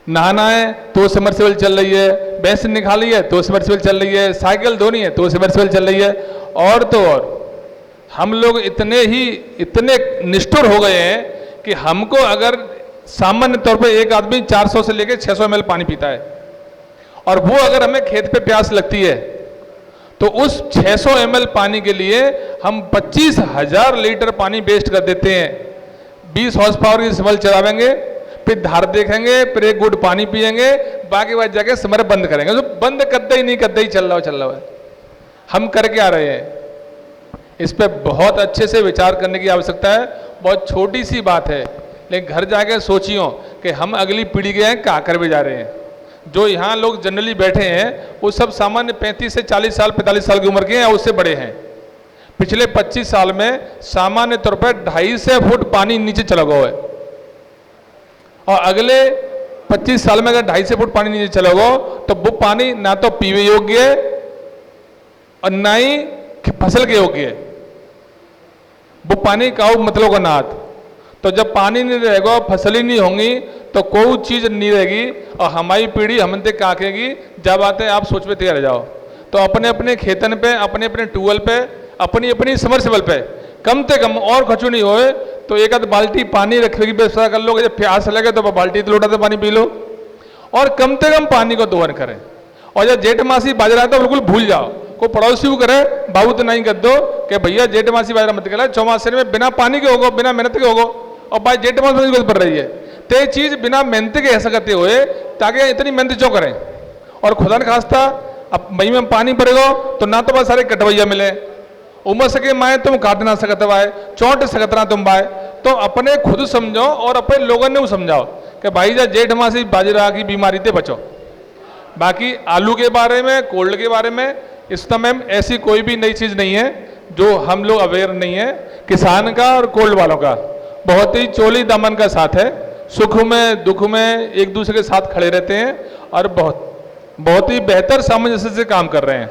नहाना है तो समरसेबल चल रही है, भैंस निकाली है तो समरसेबल चल रही है, साइकिल धोनी है तो समरसेबल चल रही है। और तो और हम लोग इतने निष्ठुर हो गए हैं कि हमको अगर सामान्य तौर पर एक आदमी 400 से लेकर 600 ml पानी पीता है, और वो अगर हमें खेत पे प्यास लगती है तो उस 600 ml पानी के लिए हम 25,000 लीटर पानी वेस्ट कर देते हैं। 20 हॉर्स पावर की समर चलावेंगे, फिर धार देखेंगे, फिर एक गुड पानी पिएंगे, बाकी बात जाके समर बंद करेंगे। तो बंद करते ही नहीं, करते ही चल रहा है। हम करके आ रहे हैं। इस पर बहुत अच्छे से विचार करने की आवश्यकता है। बहुत छोटी सी बात है, लेकिन घर जाके सोचियो कि हम अगली पीढ़ी के हैं क्या कर भी जा रहे हैं। जो यहाँ लोग जनरली बैठे हैं वो सब सामान्य 35 से 40 साल 45 साल की उम्र के हैं या उससे बड़े हैं। पिछले 25 साल में सामान्य तौर पर 250 फुट पानी नीचे चला गया है, और अगले 25 साल में अगर 2.5 से फुट पानी नीचे चला होगा तो वो पानी ना तो पीने योग्य है और ना ही फसल के योग्य है। वो पानी का मतलब का नाथ। तो जब पानी नहीं रहेगा, फसल ही नहीं होंगी तो कोई चीज नहीं रहेगी और हमारी पीढ़ी हमसे काकेगी। जब आते आप सोच पे तैयार जाओ। तो अपने अपने खेतन पे, अपने अपने ट्यूबवेल पे, अपनी अपनी समरसेबल पे कम से कम और खर्चो नहीं होए तो एक आध बाल्टी पानी रखने की व्यवस्था कर लो। जब प्यास लगे तो बाल्टी लोटा से पानी पी लो और कम से कम पानी को दोहन करें। और जब जेठ मासी बाजरा है तो बिल्कुल भूल जाओ। कोई पड़ोसी को करे बाबू तो नहीं कर दो कि भैया जेठ मासी बाजरा मत करा, चौमासे में बिना पानी के होगो, बिना मेहनत के होगो और भाई जेठ मास में जरूरत पड़ रही है। तो ये चीज बिना मेहनत के ऐसा करते हुए ताकि इतनी मेहनत क्यों करें। और खुदा न खास्ता अब मई में पानी पड़ेगा तो ना तो बहुत सारे कटवैया मिले, उमर सके माए तुम काट ना सकत बाय, चौंट सकत ना तुम बाय। तो अपने खुद समझो और अपने लोगों ने समझाओ कि भाई जा जेठ मासी बाजरा की बीमारी से बचो। बाकी आलू के बारे में, कोल्ड के बारे में इस समय ऐसी कोई भी नई चीज़ नहीं है जो हम लोग अवेयर नहीं है। किसान का और कोल्ड वालों का बहुत ही चोली दामन का साथ है। सुख में दुख में एक दूसरे के साथ खड़े रहते हैं और बहुत ही बेहतर सामंजस्य से काम कर रहे हैं।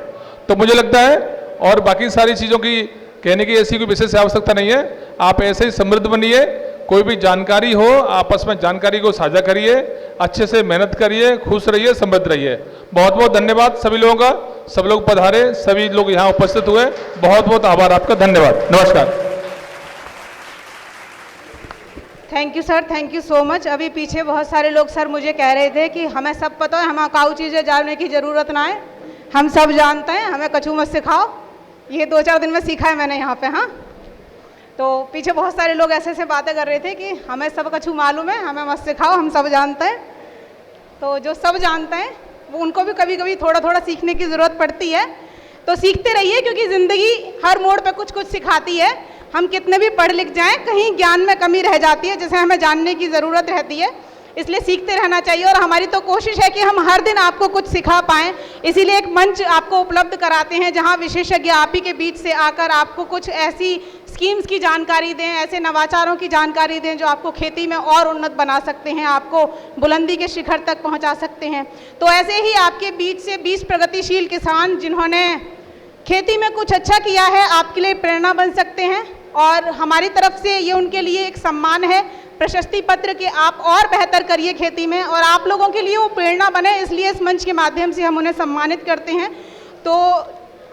तो मुझे लगता है और बाकी सारी चीज़ों की कहने की ऐसी कोई विशेष आवश्यकता नहीं है। आप ऐसे ही समृद्ध बनिए। कोई भी जानकारी हो आपस में जानकारी को साझा करिए, अच्छे से मेहनत करिए, खुश रहिए, समृद्ध रहिए। बहुत बहुत धन्यवाद सभी लोगों का। सब लोग पधारे, सभी लोग यहाँ उपस्थित हुए, बहुत बहुत आभार आपका। धन्यवाद, नमस्कार। Thank you sir, thank you so much. अभी पीछे बहुत सारे लोग सर मुझे कह रहे थे कि हमें सब पता है, हमें काऊ चीज़ें जानने की ज़रूरत ना है, हम सब जानते हैं, हमें कछू मत सिखाओ। ये 2-4 दिन में सीखा है मैंने यहाँ पे। हाँ, तो पीछे बहुत सारे लोग ऐसे ऐसे बातें कर रहे थे कि हमें सब कछू मालूम है, हमें मत सिखाओ, हम सब जानते हैं। तो जो सब जानते हैं वो उनको भी कभी कभी थोड़ा थोड़ा सीखने की ज़रूरत पड़ती है। तो सीखते रहिए क्योंकि ज़िंदगी हर मोड़ पे कुछ कुछ सिखाती है। हम कितने भी पढ़ लिख जाएं, कहीं ज्ञान में कमी रह जाती है जिसे हमें जानने की ज़रूरत रहती है। इसलिए सीखते रहना चाहिए और हमारी तो कोशिश है कि हम हर दिन आपको कुछ सिखा पाएँ। इसीलिए एक मंच आपको उपलब्ध कराते हैं जहाँ विशेषज्ञ आप ही के बीच से आकर आपको कुछ ऐसी स्कीम्स की जानकारी दें, ऐसे नवाचारों की जानकारी दें जो आपको खेती में और उन्नत बना सकते हैं, आपको बुलंदी के शिखर तक पहुंचा सकते हैं। तो ऐसे ही आपके बीच से 20 प्रगतिशील किसान जिन्होंने खेती में कुछ अच्छा किया है आपके लिए प्रेरणा बन सकते हैं और हमारी तरफ से ये उनके लिए एक सम्मान है, प्रशस्ति पत्र कि आप और बेहतर करिए खेती में और आप लोगों के लिए वो प्रेरणा बने। इसलिए इस मंच के माध्यम से हम उन्हें सम्मानित करते हैं। तो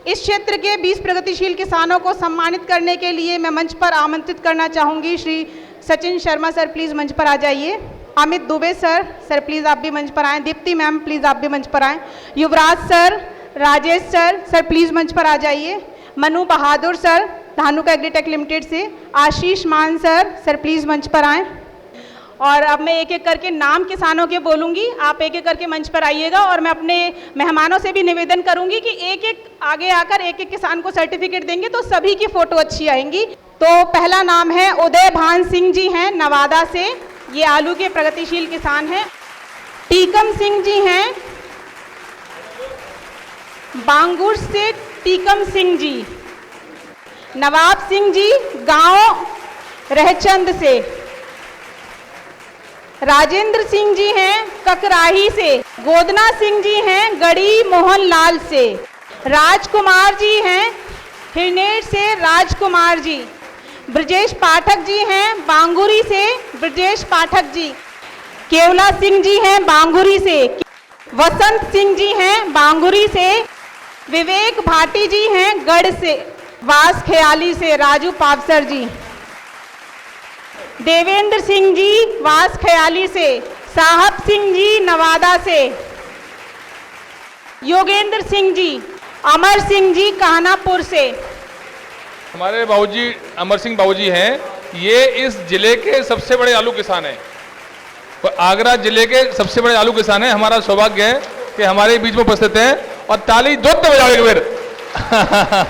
इस क्षेत्र के 20 प्रगतिशील किसानों को सम्मानित करने के लिए मैं मंच पर आमंत्रित करना चाहूँगी श्री सचिन शर्मा सर, प्लीज़ मंच पर आ जाइए। Amit Dubey sir, sir please आप भी मंच पर आएँ। दीप्ति मैम प्लीज़ आप भी मंच पर आएँ। Yuvraj sir, Rajesh sir, sir please मंच पर आ जाइए। Manu Bahadur sir, Dhanuka agritech limited से। आशीष मान सर, सर प्लीज़ मंच पर आएँ। और अब मैं एक एक करके नाम किसानों के बोलूँगी, आप एक एक करके मंच पर आइएगा और मैं अपने मेहमानों से भी निवेदन करूँगी कि एक एक आगे आकर एक एक किसान को सर्टिफिकेट देंगे तो सभी की फ़ोटो अच्छी आएंगी। तो पहला नाम है उदय भान सिंह जी हैं नवादा से, ये आलू के प्रगतिशील किसान हैं। टीकम सिंह जी हैं बांगुर से, टीकम सिंह जी। नवाब सिंह जी गांव रहचंद से। राजेंद्र सिंह जी हैं ककराही से। गोदना सिंह जी हैं गढ़ी मोहन लाल से। राजकुमार जी हैं हिरनेर से, राजकुमार जी। ब्रजेश पाठक जी हैं बांगुरी से, ब्रजेश पाठक जी। केवला सिंह जी हैं बांगुरी से। वसंत सिंह जी हैं बांगुरी से। विवेक भाटी जी हैं गढ़ से। वास ख्याली से राजू पावसर जी। देवेंद्र सिंह जी वास ख्याली से। साहब सिंह जी नवादा से। योगेंद्र सिंह जी। अमर सिंह जी कानापुर से। हमारे बाबूजी अमर सिंह बाबूजी हैं, ये इस जिले के सबसे बड़े आलू किसान हैं। आगरा जिले के सबसे बड़े आलू किसान हैं। हमारा सौभाग्य है कि हमारे बीच में उपस्थित हैं और ताली जोरते बजाओ एक बार।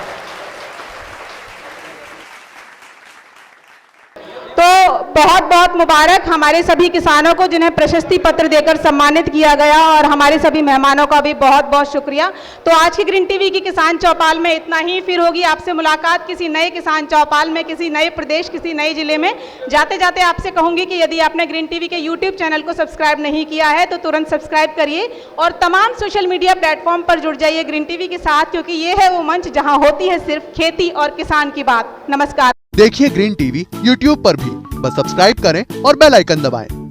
तो बहुत बहुत मुबारक हमारे सभी किसानों को जिन्हें प्रशस्ति पत्र देकर सम्मानित किया गया, और हमारे सभी मेहमानों का भी बहुत बहुत शुक्रिया। तो आज की ग्रीन टीवी की किसान चौपाल में इतना ही। फिर होगी आपसे मुलाकात किसी नए किसान चौपाल में, किसी नए प्रदेश, किसी नए जिले में। जाते जाते आपसे कहूंगी कि यदि आपने ग्रीन टीवी के यूट्यूब चैनल को सब्सक्राइब नहीं किया है तो तुरंत सब्सक्राइब करिए और तमाम सोशल मीडिया प्लेटफॉर्म पर जुड़ जाइए ग्रीन टीवी के साथ, क्योंकि ये है वो मंच जहां होती है सिर्फ खेती और किसान की बात। नमस्कार। देखिए ग्रीन टीवी यूट्यूब पर भी, बस सब्सक्राइब करें और बेल आइकन दबाएं।